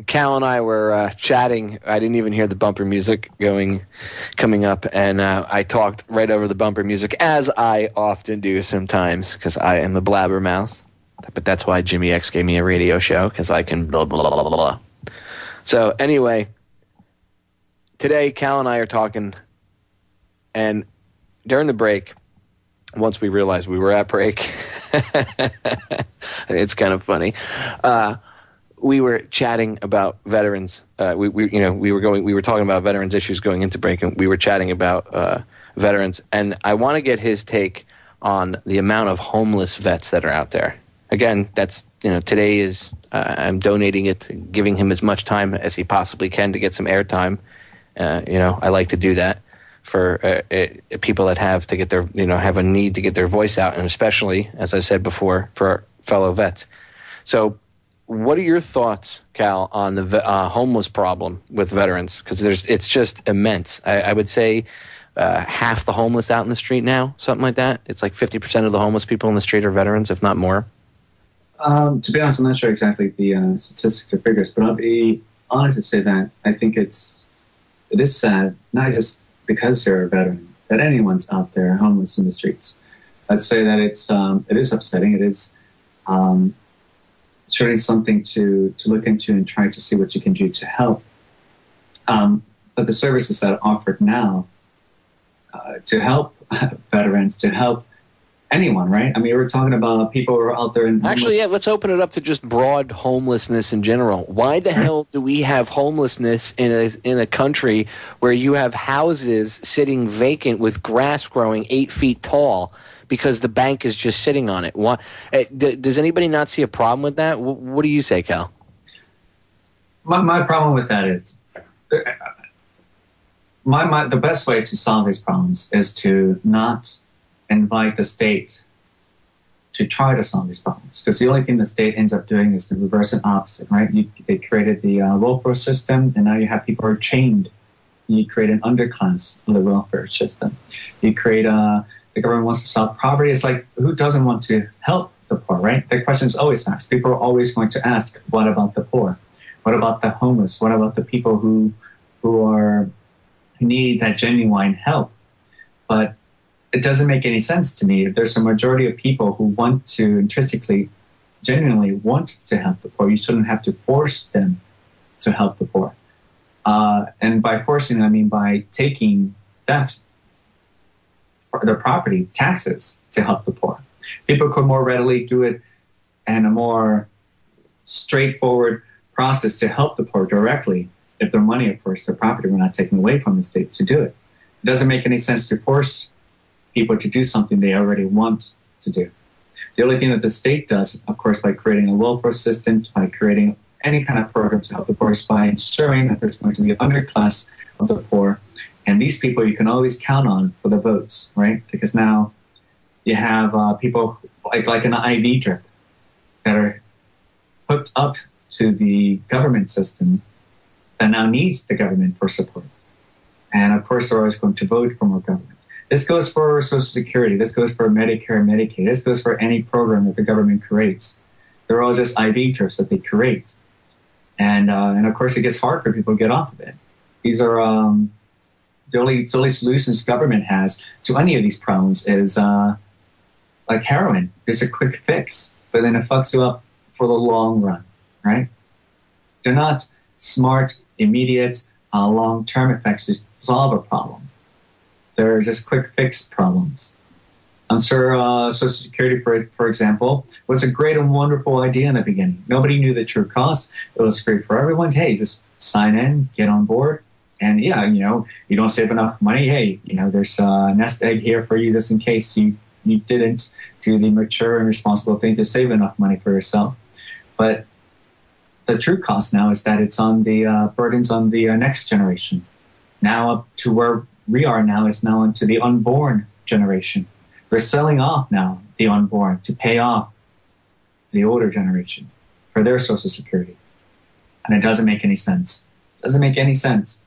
Cal and I were chatting. I didn't even hear the bumper music coming up, and I talked right over the bumper music, as I often do sometimes, because I am a blabbermouth. But that's why Jimmy X gave me a radio show, because I can blah, blah, blah, blah, blah. So anyway, today Cal and I are talking, and during the break, once we realized we were at break, it's kind of funny. We were chatting about veterans. We were talking about veterans issues going into break, and we were chatting about veterans. And I want to get his take on the amount of homeless vets that are out there. Again, that's today is I'm donating it, giving him as much time as he possibly can to get some airtime. I like to do that for people that have to get their have a need to get their voice out, and especially, as I said before, for our fellow vets. So, what are your thoughts, Cal, on the homeless problem with veterans? Because it's just immense. I would say half the homeless out in the street now, something like that. It's like 50% of the homeless people in the street are veterans, if not more. To be honest, I'm not sure exactly the statistics or figures, but I'll be honest to say that I think it is sad, not just because you're a veteran, that anyone's out there homeless in the streets. I'd say that it is upsetting. It is certainly something to look into and try to see what you can do to help. But the services that are offered now to help veterans, to help anyone, right? I mean, we're talking about people who are out there in Actually, yeah, let's open it up to just broad homelessness in general. Why the hell do we have homelessness in a country where you have houses sitting vacant with grass growing 8 feet tall because the bank is just sitting on it? Does anybody not see a problem with that? What do you say, Cal? My problem with that is the best way to solve these problems is to not invite the state to try to solve these problems, because the only thing the state ends up doing is the reverse and opposite, right? They created the welfare system, and now you have people who are chained. You create an underclass of the welfare system. You create the government wants to solve poverty. It's like, who doesn't want to help the poor, right? The question is always asked. People are always going to ask, what about the poor? What about the homeless? What about the people who need that genuine help? But it doesn't make any sense to me. If there's a majority of people who want to intrinsically, genuinely want to help the poor, you shouldn't have to force them to help the poor. And by forcing, I mean by taking theft, their property, taxes, to help the poor. People could more readily do it in a more straightforward process to help the poor directly if their money, of course, their property were not taken away from the state to do it. It doesn't make any sense to force people to do something they already want to do. The only thing that the state does, of course, by creating a welfare system, by creating any kind of program to help the poor, is by ensuring that there's going to be an underclass of the poor. And these people you can always count on for the votes, right? Because now you have people like an IV drip that are hooked up to the government system that now needs the government for support. And of course, they're always going to vote for more government. This goes for Social Security. This goes for Medicare and Medicaid. This goes for any program that the government creates. They're all just IV drips that they create. And of course, it gets hard for people to get off of it. These are the only solutions government has to any of these problems is like heroin. It's a quick fix, but then it fucks you up for the long run, right? They're not smart, immediate, long-term effects to solve a problem. They're just quick fix problems. I'm sure Social Security, for example, was a great and wonderful idea in the beginning. Nobody knew the true cost. It was free for everyone. Hey, just sign in, get on board. And yeah, you don't save enough money. Hey, there's a nest egg here for you just in case you didn't do the mature and responsible thing to save enough money for yourself. But the true cost now is that it's on the burdens on the next generation. Now up to where we are now is now into the unborn generation. We're selling off now the unborn to pay off the older generation for their Social Security. And it doesn't make any sense. It doesn't make any sense.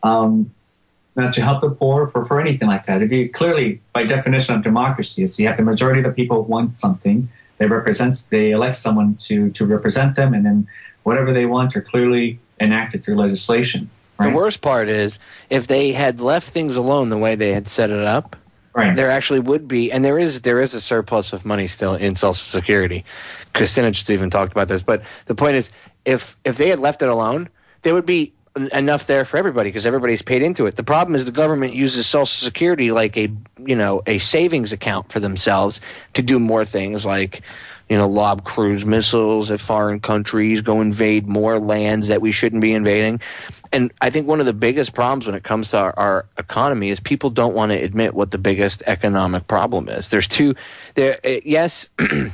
Not to help the poor for anything like that. It'd be clearly, by definition of democracy, is you have the majority of the people want something. They elect someone to represent them, and then whatever they want are clearly enacted through legislation. Right? The worst part is if they had left things alone the way they had set it up, right, there actually would be, and there is a surplus of money still in Social Security. Christina just even talked about this, but the point is, if they had left it alone, there would be enough there for everybody because everybody's paid into it. The problem is the government uses Social Security like a savings account for themselves to do more things like lob cruise missiles at foreign countries, go invade more lands that we shouldn't be invading. And I think one of the biggest problems when it comes to our economy is people don't want to admit what the biggest economic problem is. Yes, the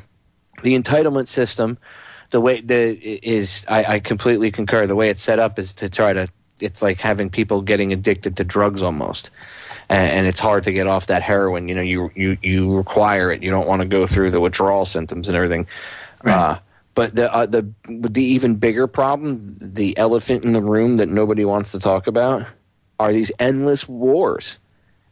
entitlement system, I completely concur. The way it's set up is to it's like having people getting addicted to drugs almost. And it's hard to get off that heroin. You require it. You don't want to go through the withdrawal symptoms and everything. Right. But the even bigger problem, the elephant in the room that nobody wants to talk about, are these endless wars.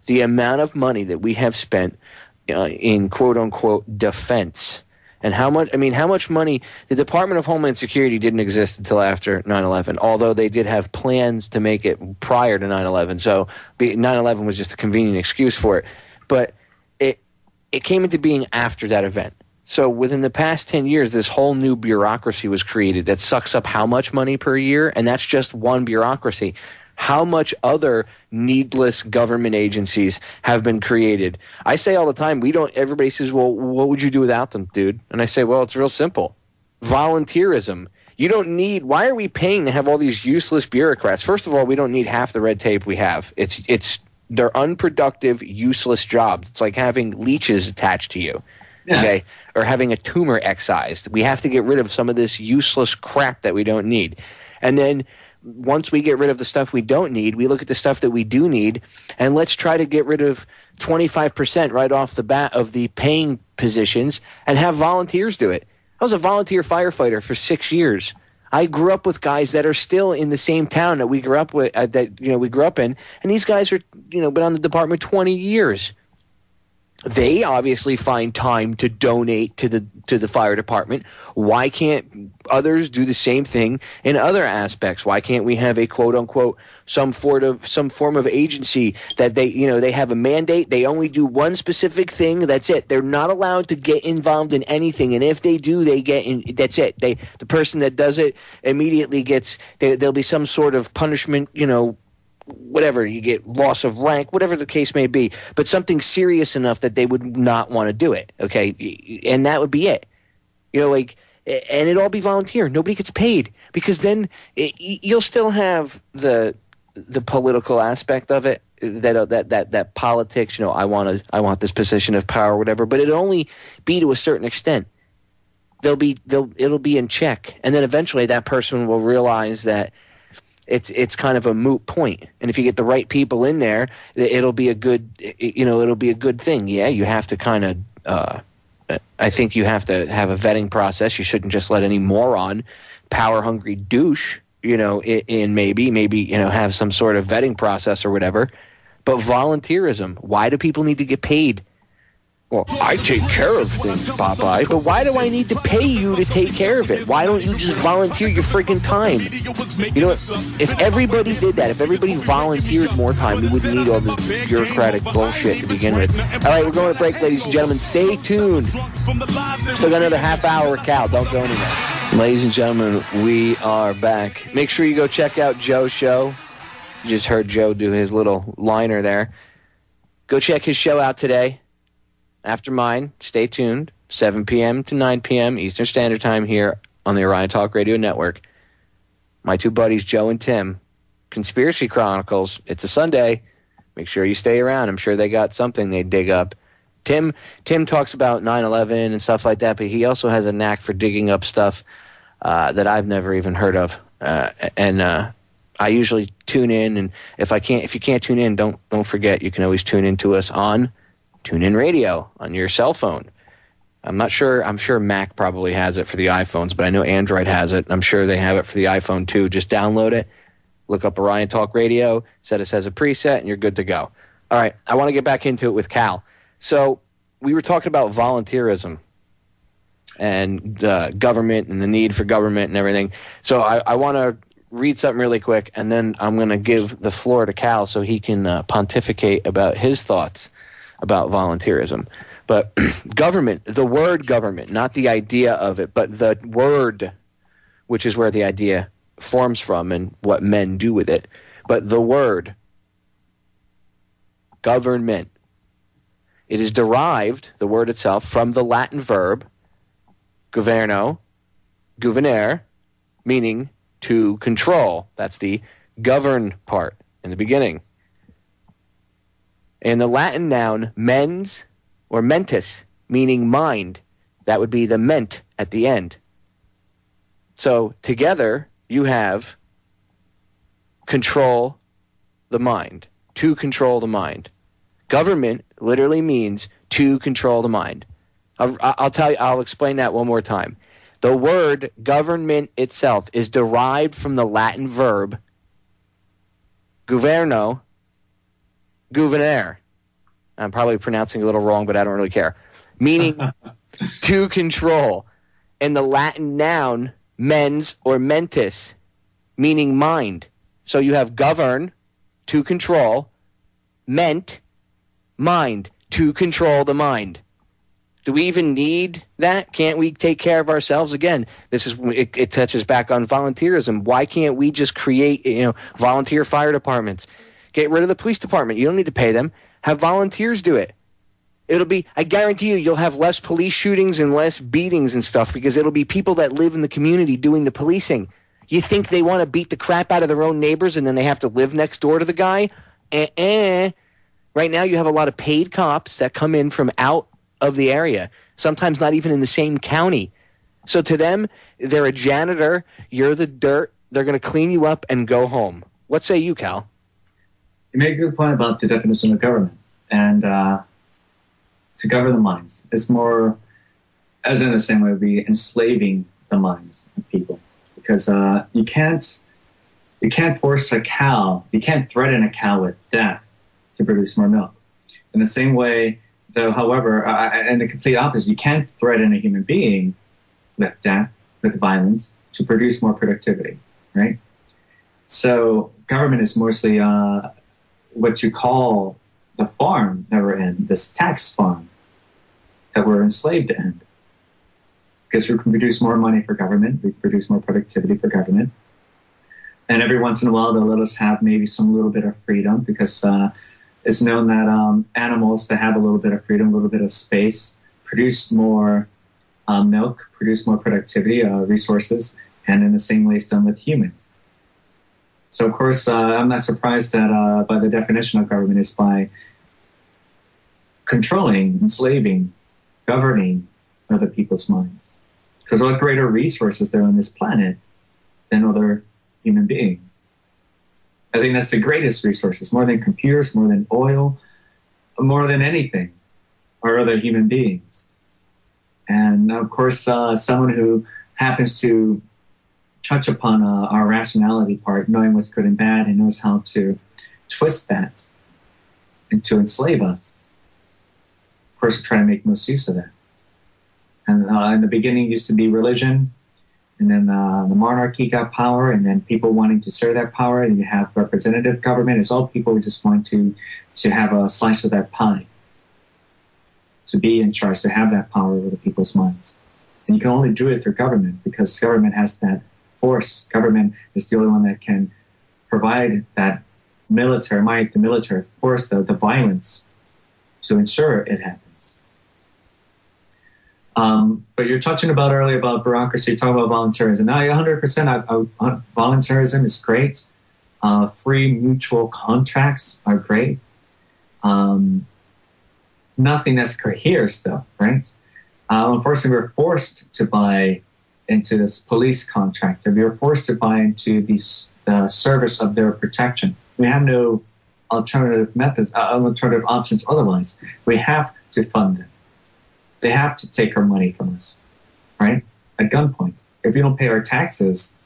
The amount of money that we have spent in quote unquote defense. And how much money? The Department of Homeland Security didn't exist until after 9/11, although they did have plans to make it prior to 9/11. So 9/11 was just a convenient excuse for it. But it came into being after that event. So within the past 10 years, this whole new bureaucracy was created that sucks up how much money per year? And that's just one bureaucracy. How much other needless government agencies have been created? I say all the time, everybody says, well, what would you do without them, dude? And I say, well, it's real simple. Volunteerism. Why are we paying to have all these useless bureaucrats? First of all, we don't need half the red tape we have. They're unproductive, useless jobs. It's like having leeches attached to you. Yeah. Okay, or having a tumor excised. We have to get rid of some of this useless crap that we don't need. And then once we get rid of the stuff we don't need, we look at the stuff that we do need, and let's try to get rid of 25% right off the bat of the paying positions and have volunteers do it. I was a volunteer firefighter for 6 years. I grew up with guys that are still in the same town that we grew up with, we grew up in, and these guys are, been on the department 20 years. They obviously find time to donate to the fire department. Why can't others do the same thing in other aspects? Why can't we have a quote unquote some form of agency that they have a mandate? They only do one specific thing. That's it. They're not allowed to get involved in anything. And if they do, they get in. That's it. The person that does it immediately gets. There'll be some sort of punishment. Whatever, you get loss of rank, whatever the case may be, but something serious enough that they would not want to do it, okay? And that would be it. And it'd all be volunteer. Nobody gets paid because then you'll still have the political aspect of it, that politics, I want this position of power or whatever, but it'll only be to a certain extent. It'll be in check. And then eventually that person will realize that it's kind of a moot point. And if you get the right people in there, it'll be a good thing. Yeah, you have to kind of I think you have to have a vetting process. You shouldn't just let any moron, power hungry douche, in maybe have some sort of vetting process or whatever. But volunteerism, why do people need to get paid? Well, I take care of things, Popeye, but why do I need to pay you to take care of it? Why don't you just volunteer your freaking time? You know what? If everybody did that, if everybody volunteered more time, we wouldn't need all this bureaucratic bullshit to begin with. All right, we're going to break, ladies and gentlemen. Stay tuned. Still got another half hour with Cal. Don't go anywhere. Ladies and gentlemen, we are back. Make sure you go check out Joe's show. You just heard Joe do his little liner there. Go check his show out today. After mine, stay tuned, 7 p.m. to 9 p.m. Eastern Standard Time here on the Orion Talk Radio Network. My two buddies, Joe and Tim, Conspiracy Chronicles. It's a Sunday. Make sure you stay around. I'm sure they got something they dig up. Tim talks about 9/11 and stuff like that, but he also has a knack for digging up stuff that I've never even heard of. I usually tune in, and if you can't tune in, don't forget you can always tune in to us on TuneIn Radio on your cell phone. I'm sure Mac probably has it for the iPhones, but I know Android has it. I'm sure they have it for the iPhone too. Just download it, look up Orion Talk Radio, set us as a preset, and you're good to go. All right, I want to get back into it with Cal. So we were talking about volunteerism and the government and the need for government and everything. So I want to read something really quick, and then I'm going to give the floor to Cal so he can pontificate about his thoughts about volunteerism. But government, the word government, not the idea of it, but the word, which is where the idea forms from and what men do with it. But the word government, it is derived, the word itself, from the Latin verb governo, governere, meaning to control. That's the govern part in the beginning. In the Latin noun mens or mentis, meaning mind, that would be the ment at the end. So together you have control the mind, to control the mind. Government literally means to control the mind. I'll explain that one more time. The word government itself is derived from the Latin verb governo, governere. I'm probably pronouncing it a little wrong, but I don't really care. Meaning to control. And the Latin noun mens or mentis, meaning mind. So you have govern, to control, ment, mind, to control the mind. Do we even need that? Can't we take care of ourselves? Again, it touches back on volunteerism. Why can't we just create, volunteer fire departments? Get rid of the police department. You don't need to pay them. Have volunteers do it. I guarantee you'll have less police shootings and less beatings and stuff because it'll be people that live in the community doing the policing. You think they want to beat the crap out of their own neighbors and then they have to live next door to the guy? Right now you have a lot of paid cops that come in from out of the area, sometimes not even in the same county. So to them, they're a janitor, you're the dirt, they're going to clean you up and go home. What say you, Cal? You make a good point about the definition of government. And to govern the minds, it's more, as in the same way, be enslaving the minds of people. Because you can't force a cow, you can't threaten a cow with death to produce more milk. In the same way, though, however, and the complete opposite, you can't threaten a human being with death, with violence, to produce more productivity, right? So government is mostly what you call the farm that we're in, this tax farm that we're enslaved in. Because we can produce more money for government, we produce more productivity for government. And every once in a while, they'll let us have maybe some little bit of freedom because it's known that animals that have a little bit of freedom, a little bit of space, produce more milk, produce more productivity, resources, and in the same way it's done with humans. So, of course, I'm not surprised that by the definition of government is by controlling, enslaving, governing other people's minds. Because what greater resources there on this planet than other human beings? I think that's the greatest resources, more than computers, more than oil, more than anything, are other human beings. And of course, someone who happens to touch upon our rationality part, knowing what's good and bad, and knows how to twist that and to enslave us. Of course, we're trying to make most use of that. And in the beginning, it used to be religion, and then the monarchy got power, and then people wanting to serve that power, and you have representative government. It's all people who just want to have a slice of that pie, to be in charge, to have that power over the people's minds. And you can only do it through government, because government has that force. Government is the only one that can provide that military might, the military force, the violence to ensure it happens. But you're touching about earlier about bureaucracy, you're talking about voluntarism. Now, 100% voluntarism is great. Free mutual contracts are great. Nothing that's coerced, though, right? Unfortunately, we're forced to buy into this police contract. We are forced to buy into the service of their protection. We have no alternative methods, alternative options otherwise. We have to fund them. They have to take our money from us, right? At gunpoint. If we don't pay our taxes,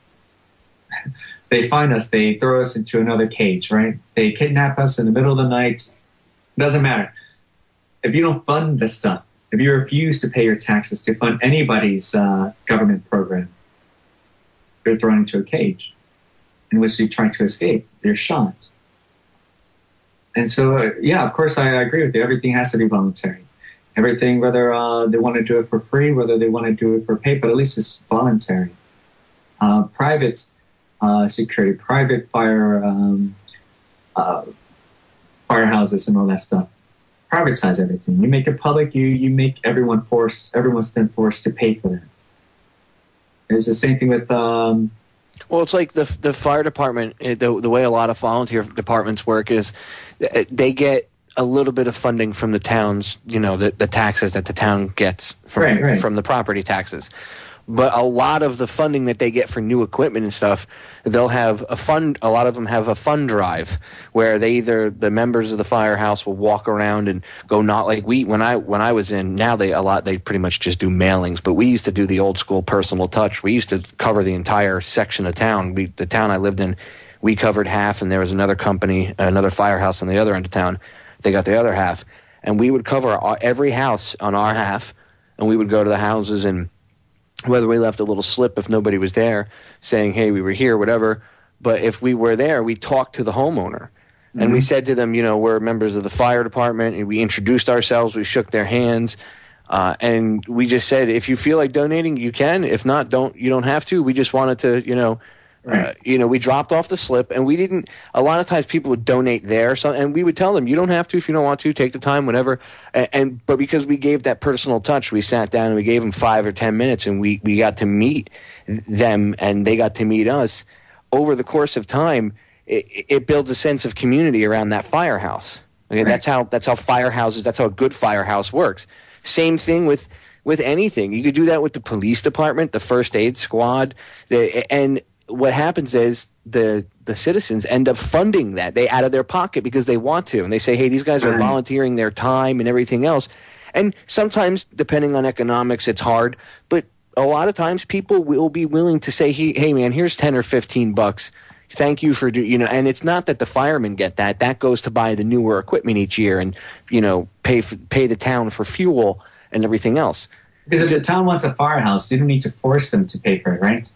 they find us, they throw us into another cage, right? They kidnap us in the middle of the night. Doesn't matter. If you don't fund this stuff, if you refuse to pay your taxes to fund anybody's government program, you're thrown into a cage in which you try to escape. You're shot. And so, yeah, of course, I agree with you. Everything has to be voluntary. Everything, whether they want to do it for free, whether they want to do it for pay, but at least it's voluntary. Private security, private firehouses and all that stuff. Privatize everything. You make it public, you make everyone's then forced to pay for that. It's the same thing with... well, it's like the fire department, the way a lot of volunteer departments work is they get a little bit of funding from the towns, the taxes that the town gets from the property taxes. But a lot of the funding that they get for new equipment and stuff, they'll have a fund. A lot of them have a fund drive where the members of the firehouse will walk around and go, not like when I was in, now they pretty much just do mailings, but we used to do the old school personal touch. We used to cover the entire section of town. The town I lived in, we covered half, and there was another company, another firehouse on the other end of town. They got the other half, and we would cover every house on our half, and we would go to the houses, and whether we left a little slip if nobody was there saying, hey, we were here, whatever. But if we were there, we talked to the homeowner. And we said to them, we're members of the fire department, and we introduced ourselves, we shook their hands, and we just said, if you feel like donating, you can. If not, you don't have to. We just wanted to, we dropped off the slip, and we didn't. A lot of times people would donate there, and we would tell them, you don't have to if you don't want to. Take the time, whatever. But because we gave that personal touch, we sat down and we gave them 5 or 10 minutes, and we got to meet them, and they got to meet us. Over the course of time, it builds a sense of community around that firehouse. Okay, that's how firehouses. That's how a good firehouse works. Same thing with anything. You could do that with the police department, the first aid squad, and what happens is the citizens end up funding that. They out of their pocket because they want to. And they say, hey, these guys are volunteering their time and everything else. And sometimes, depending on economics, it's hard. But a lot of times people will be willing to say, hey man, here's 10 or 15 bucks. Thank you for, and it's not that the firemen get that. That goes to buy the newer equipment each year and, pay the town for fuel and everything else. Because if the town wants a firehouse, you don't need to force them to pay for it, right?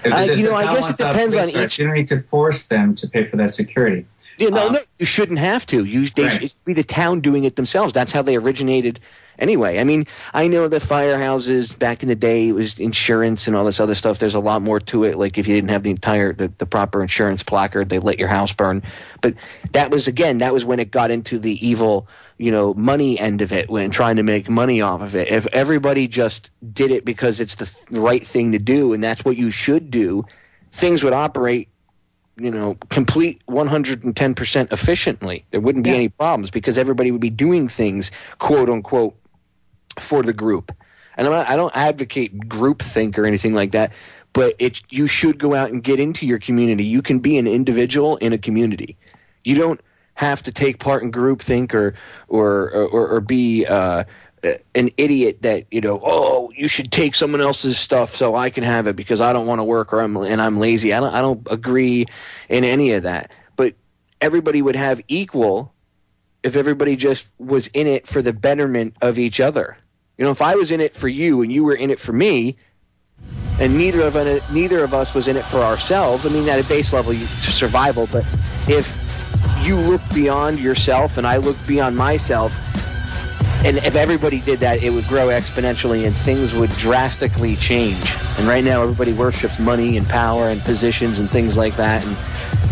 I guess it depends on each. You don't need to force them to pay for that security. Yeah, no, you shouldn't have to. It should be the town doing it themselves. That's how they originated anyway. I mean, I know the firehouses back in the day, it was insurance and all this other stuff. There's a lot more to it. Like if you didn't have the proper insurance placard, they'd let your house burn. But that was when it got into the evil, money end of it, when trying to make money off of it. If everybody just did it because it's the right thing to do and that's what you should do, things would operate, complete 110% efficiently. There wouldn't be any problems because everybody would be doing things, quote unquote, for the group. And I don't advocate groupthink or anything like that, but you should go out and get into your community. You can be an individual in a community. You don't have to take part in groupthink or be an idiot that you should take someone else's stuff so I can have it because I don't want to work or I'm lazy. I don't agree in any of that. But everybody would have equal if everybody just was in it for the betterment of each other. If I was in it for you and you were in it for me, and neither of us was in it for ourselves, I mean, at a base level, survival, but if you look beyond yourself and I look beyond myself, and if everybody did that, it would grow exponentially and things would drastically change. And right now, everybody worships money and power and positions and things like that, and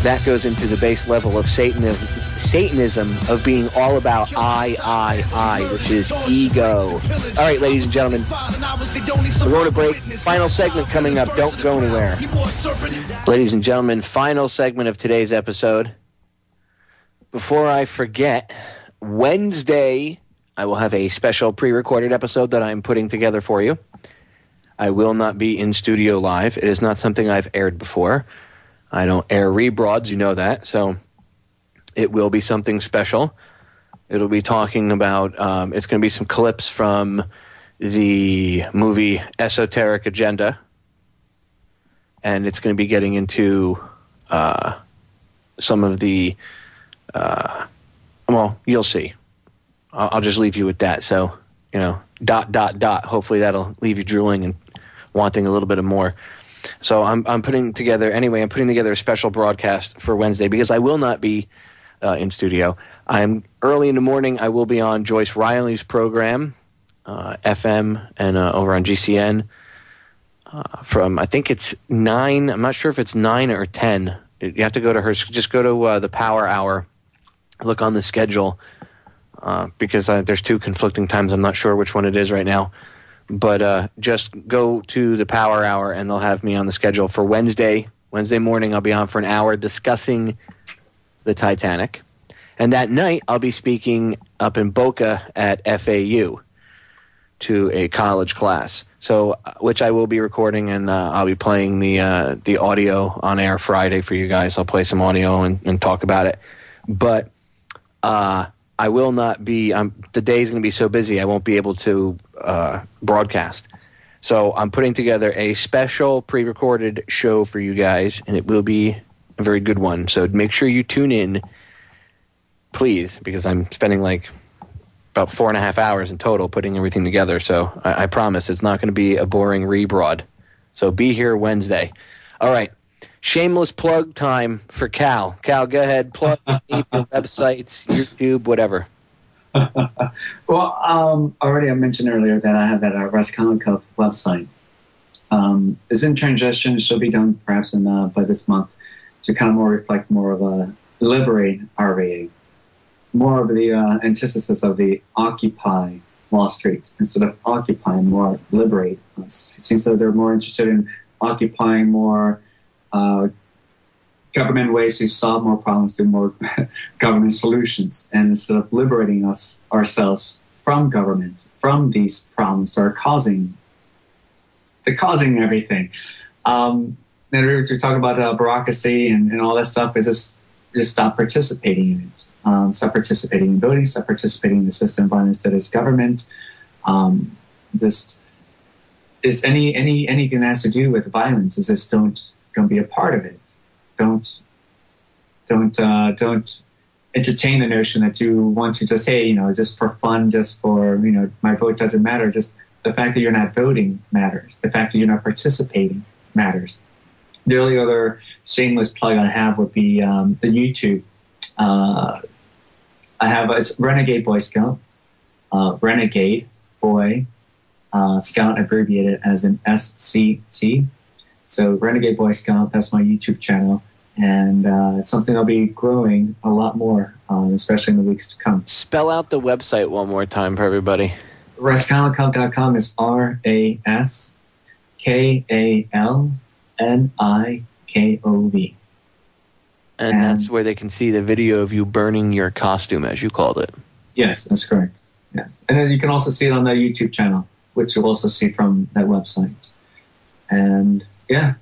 that goes into the base level of Satanism of being all about I, which is ego. All right, ladies and gentlemen, we're going to break. Final segment coming up. Don't go anywhere. Ladies and gentlemen, final segment of today's episode. Before I forget, Wednesday, I will have a special pre-recorded episode that I'm putting together for you. I will not be in studio live. It is not something I've aired before. I don't air rebroads, you know that, so it will be something special. It'll be talking about, it's going to be some clips from the movie Esoteric Agenda, and it's going to be getting into some of the, well, you'll see. I'll just leave you with that, so, hopefully that'll leave you drooling and wanting a little bit of more. So I'm putting together a special broadcast for Wednesday because I will not be in studio. I'm early in the morning. I will be on Joyce Riley's program, FM and over on GCN from, I think it's 9. I'm not sure if it's 9 or 10. You have to go to her. Just go to the Power Hour. Look on the schedule because there's 2 conflicting times. I'm not sure which one it is right now. But just go to the Power Hour, and they'll have me on the schedule for Wednesday. Wednesday morning, I'll be on for an hour discussing the Titanic. And that night, I'll be speaking up in Boca at FAU to a college class, so which I will be recording, and I'll be playing the audio on air Friday for you guys. I'll play some audio and talk about it. But I will not be. The day's going to be so busy, I won't be able to broadcast. So I'm putting together a special pre-recorded show for you guys, and it will be a very good one. So make sure you tune in, please, because I'm spending like about 4.5 hours in total putting everything together. So I promise it's not going to be a boring rebroad. So be here Wednesday. All right. Shameless plug time for Cal. Cal, go ahead. Plug your websites, YouTube, whatever. Well, already I mentioned earlier that I have that Raskolnikov website. It's in transition. It should be done perhaps by this month to kind of more reflect more of a liberate RVA, more of the antithesis of the Occupy Wall Street instead of occupy, more liberate us. It seems that they're more interested in occupying more government ways to solve more problems through more government solutions, and instead of liberating ourselves from government, from these problems that are causing everything. Then to talk about bureaucracy and all that stuff is just stop participating in it. Stop participating in voting, stop participating in the system of violence that is government. Just is anything that has to do with violence is just don't be a part of it. Don't entertain the notion that you want to just, hey, just for fun, just for, my vote doesn't matter. Just the fact that you're not voting matters. The fact that you're not participating matters. The only other shameless plug I have would be the YouTube. It's Renegade Boy Scout. Renegade Boy Scout abbreviated as an SCT. So Renegade Boy Scout, that's my YouTube channel. And it's something I'll be growing a lot more, especially in the weeks to come. Spell out the website one more time for everybody. Raskolnikov.com is RASKALNIKOV. And that's where they can see the video of you burning your costume, as you called it. Yes, that's correct. Yes. And then you can also see it on the YouTube channel, which you'll also see from that website. And yeah,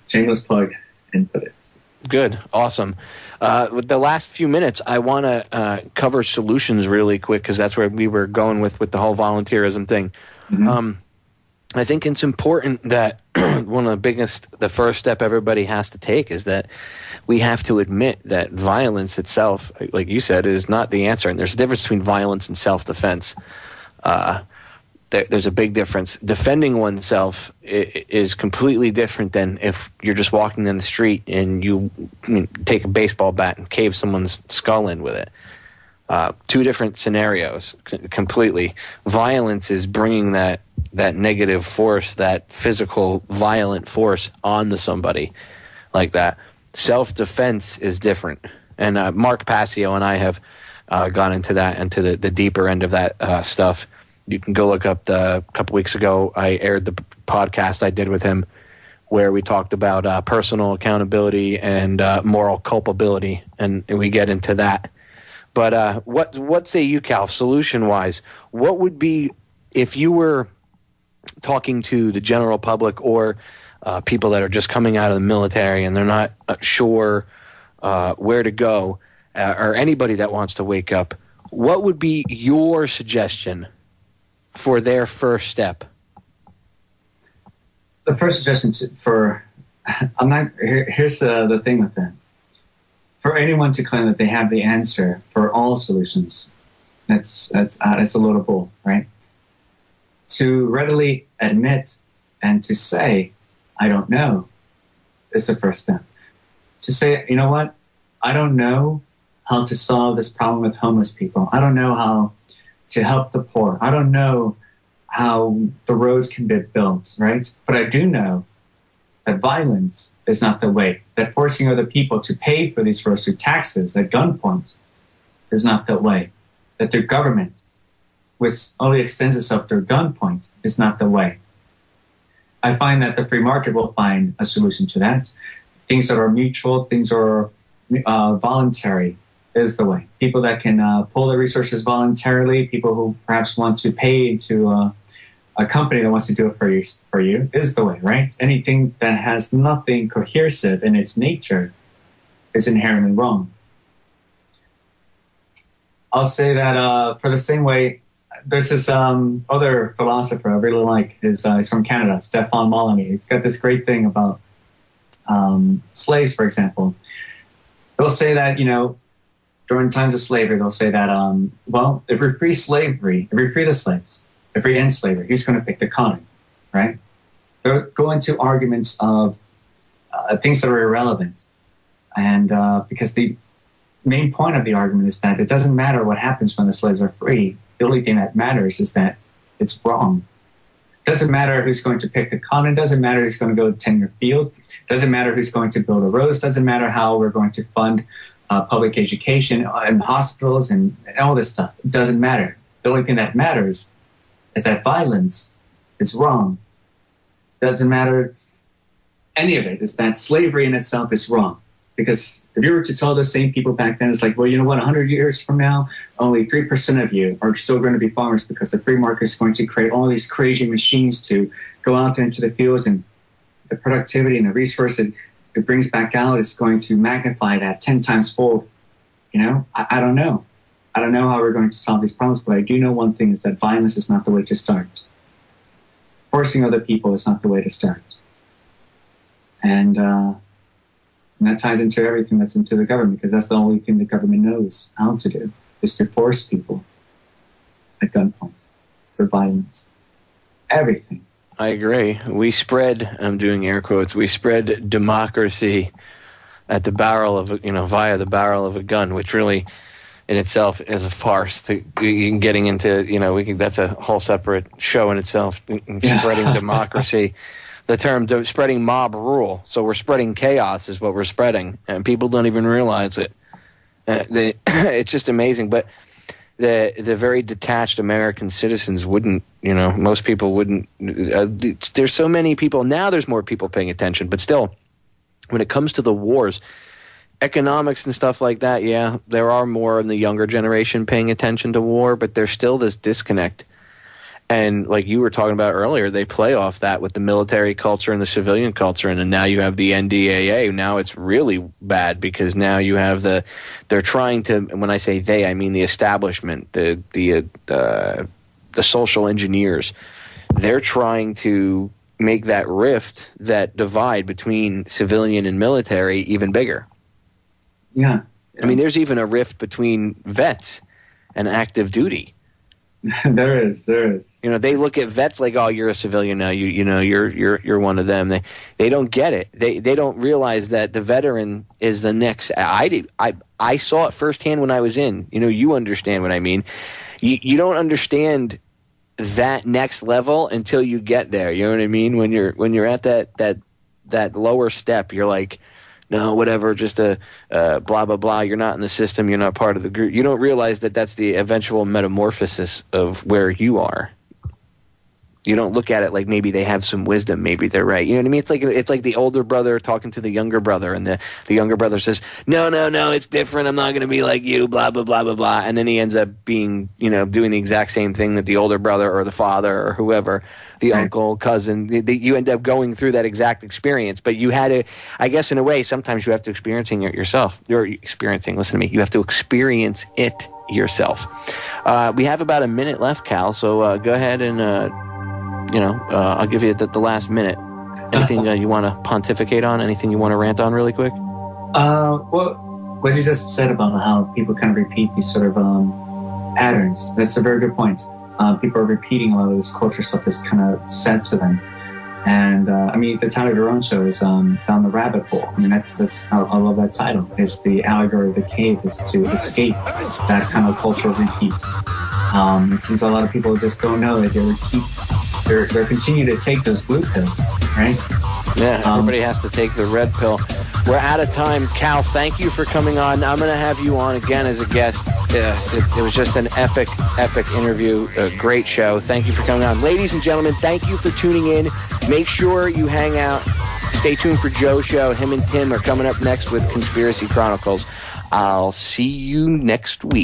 shameless plug. Input it. Good. Awesome. With the last few minutes, I want to cover solutions really quick because that's where we were going with the whole volunteerism thing. Mm-hmm. I think it's important that one of the first step everybody has to take is that we have to admit that violence itself, like you said, is not the answer. And there's a difference between violence and self-defense. There's a big difference. Defending oneself is completely different than if you're just walking down the street and you take a baseball bat and cave someone's skull in with it. Two different scenarios completely. Violence is bringing that negative force, that physical violent force onto somebody like that. Self-defense is different. And Mark Passio and I have gone into that, into the deeper end of that stuff. You can go look up a couple weeks ago, I aired the podcast I did with him where we talked about personal accountability and moral culpability, and we get into that. But what say you, Cal, solution-wise? What would be, if you were talking to the general public or people that are just coming out of the military and they're not sure where to go, or anybody that wants to wake up, what would be your suggestion for their first step? The first suggestion here's the thing with that. For anyone to claim that they have the answer for all solutions, that's a load of bull, right? To readily admit and to say, I don't know, is the first step. To say, you know what, I don't know how to solve this problem with homeless people. I don't know how to help the poor. I don't know how the roads can be built, right? But I do know that violence is not the way, that forcing other people to pay for these roads through taxes at gunpoint is not the way, that their government, which only extends itself to gunpoint, is not the way. I find that the free market will find a solution to that. Things that are mutual, things that are voluntary is the way. People that can pull their resources voluntarily, people who perhaps want to pay to a company that wants to do it for you is the way, right? Anything that has nothing cohesive in its nature is inherently wrong. I'll say that for the same way, there's this other philosopher I really like. He's from Canada, Kal Molinet. He's got this great thing about slaves, for example. They'll say that, during times of slavery, they'll say that, if we free slavery, if we free the slaves, if we end slavery, who's going to pick the cotton, right? They'll go into arguments of things that are irrelevant. And because the main point of the argument is that it doesn't matter what happens when the slaves are free. The only thing that matters is that it's wrong. It doesn't matter who's going to pick the cotton. It doesn't matter who's going to go tend your field. It doesn't matter who's going to build the roads. It doesn't matter how we're going to fund public education and hospitals and all this stuff. It doesn't matter. The only thing that matters is that violence is wrong. It doesn't matter any of it. It's that slavery in itself is wrong. Because if you were to tell those same people back then, it's like, well, you know what, 100 years from now, only 3% of you are still going to be farmers because the free market is going to create all these crazy machines to go out there into the fields, and the productivity and the resource it brings back out is going to magnify that 10 times fold. I don't know. I don't know how we're going to solve these problems, but I do know one thing is that violence is not the way to start. Forcing other people is not the way to start. And that ties into everything that's into the government, because that's the only thing the government knows how to do, is to force people at gunpoint for violence. Everything. I agree. We spread, I'm doing air quotes, we spread democracy at the barrel of, via the barrel of a gun, which really in itself is a farce. Getting into, that's a whole separate show in itself, spreading democracy. The term spreading mob rule. So we're spreading chaos is what we're spreading, and people don't even realize it. It's just amazing. But the very detached American citizens wouldn't, most people wouldn't. There's so many people. Now there's more people paying attention, but still, when it comes to the wars, economics and stuff like that, yeah, there are more in the younger generation paying attention to war, but there's still this disconnect. And like you were talking about earlier, they play off that with the military culture and the civilian culture. And then now you have the NDAA. Now it's really bad because now you have they're trying to, when I say they, I mean the establishment, the social engineers. They're trying to make that rift, that divide between civilian and military even bigger. Yeah. I mean, there's even a rift between vets and active duty. There is. You know, they look at vets like, oh, you're a civilian now. You're one of them. They don't get it. They don't realize that the veteran is the next. I saw it firsthand when I was in. You know, you understand what I mean. You don't understand that next level until you get there. You know what I mean? When you're at that lower step, you're like, no, whatever, just a blah, blah, blah. You're not in the system. You're not part of the group. You don't realize that that's the eventual metamorphosis of where you are. You don't look at it like maybe they have some wisdom. Maybe they're right. You know what I mean? It's like the older brother talking to the younger brother, and the younger brother says, no, it's different. I'm not going to be like you, blah, blah, blah, blah, blah. And then he ends up being, doing the exact same thing that the older brother or the father or whoever, the uncle, cousin, you end up going through that exact experience. But you had to, I guess in a way, sometimes you have to experiencing it yourself. Listen to me, you have to experience it yourself. We have about a minute left, Kal, so go ahead and... I'll give you the last minute. Anything you want to pontificate on? Anything you want to rant on really quick? Well, what you just said about how people kind of repeat these sort of patterns, that's a very good point. People are repeating a lot of this culture stuff that's kind of said to them. And, the title of your own show is Down the Rabbit Hole. I mean, that's I love that title. It's the allegory of the cave is to escape that kind of cultural repeat. It seems a lot of people just don't know that they're continuing to take those blue pills, right? Yeah, everybody has to take the red pill. We're out of time. Kal, thank you for coming on. I'm going to have you on again as a guest. It was just an epic interview, a great show. Thank you for coming on. Ladies and gentlemen, thank you for tuning in. Make sure you hang out. Stay tuned for Joe's show. Him and Tim are coming up next with Conspiracy Chronicles. I'll see you next week.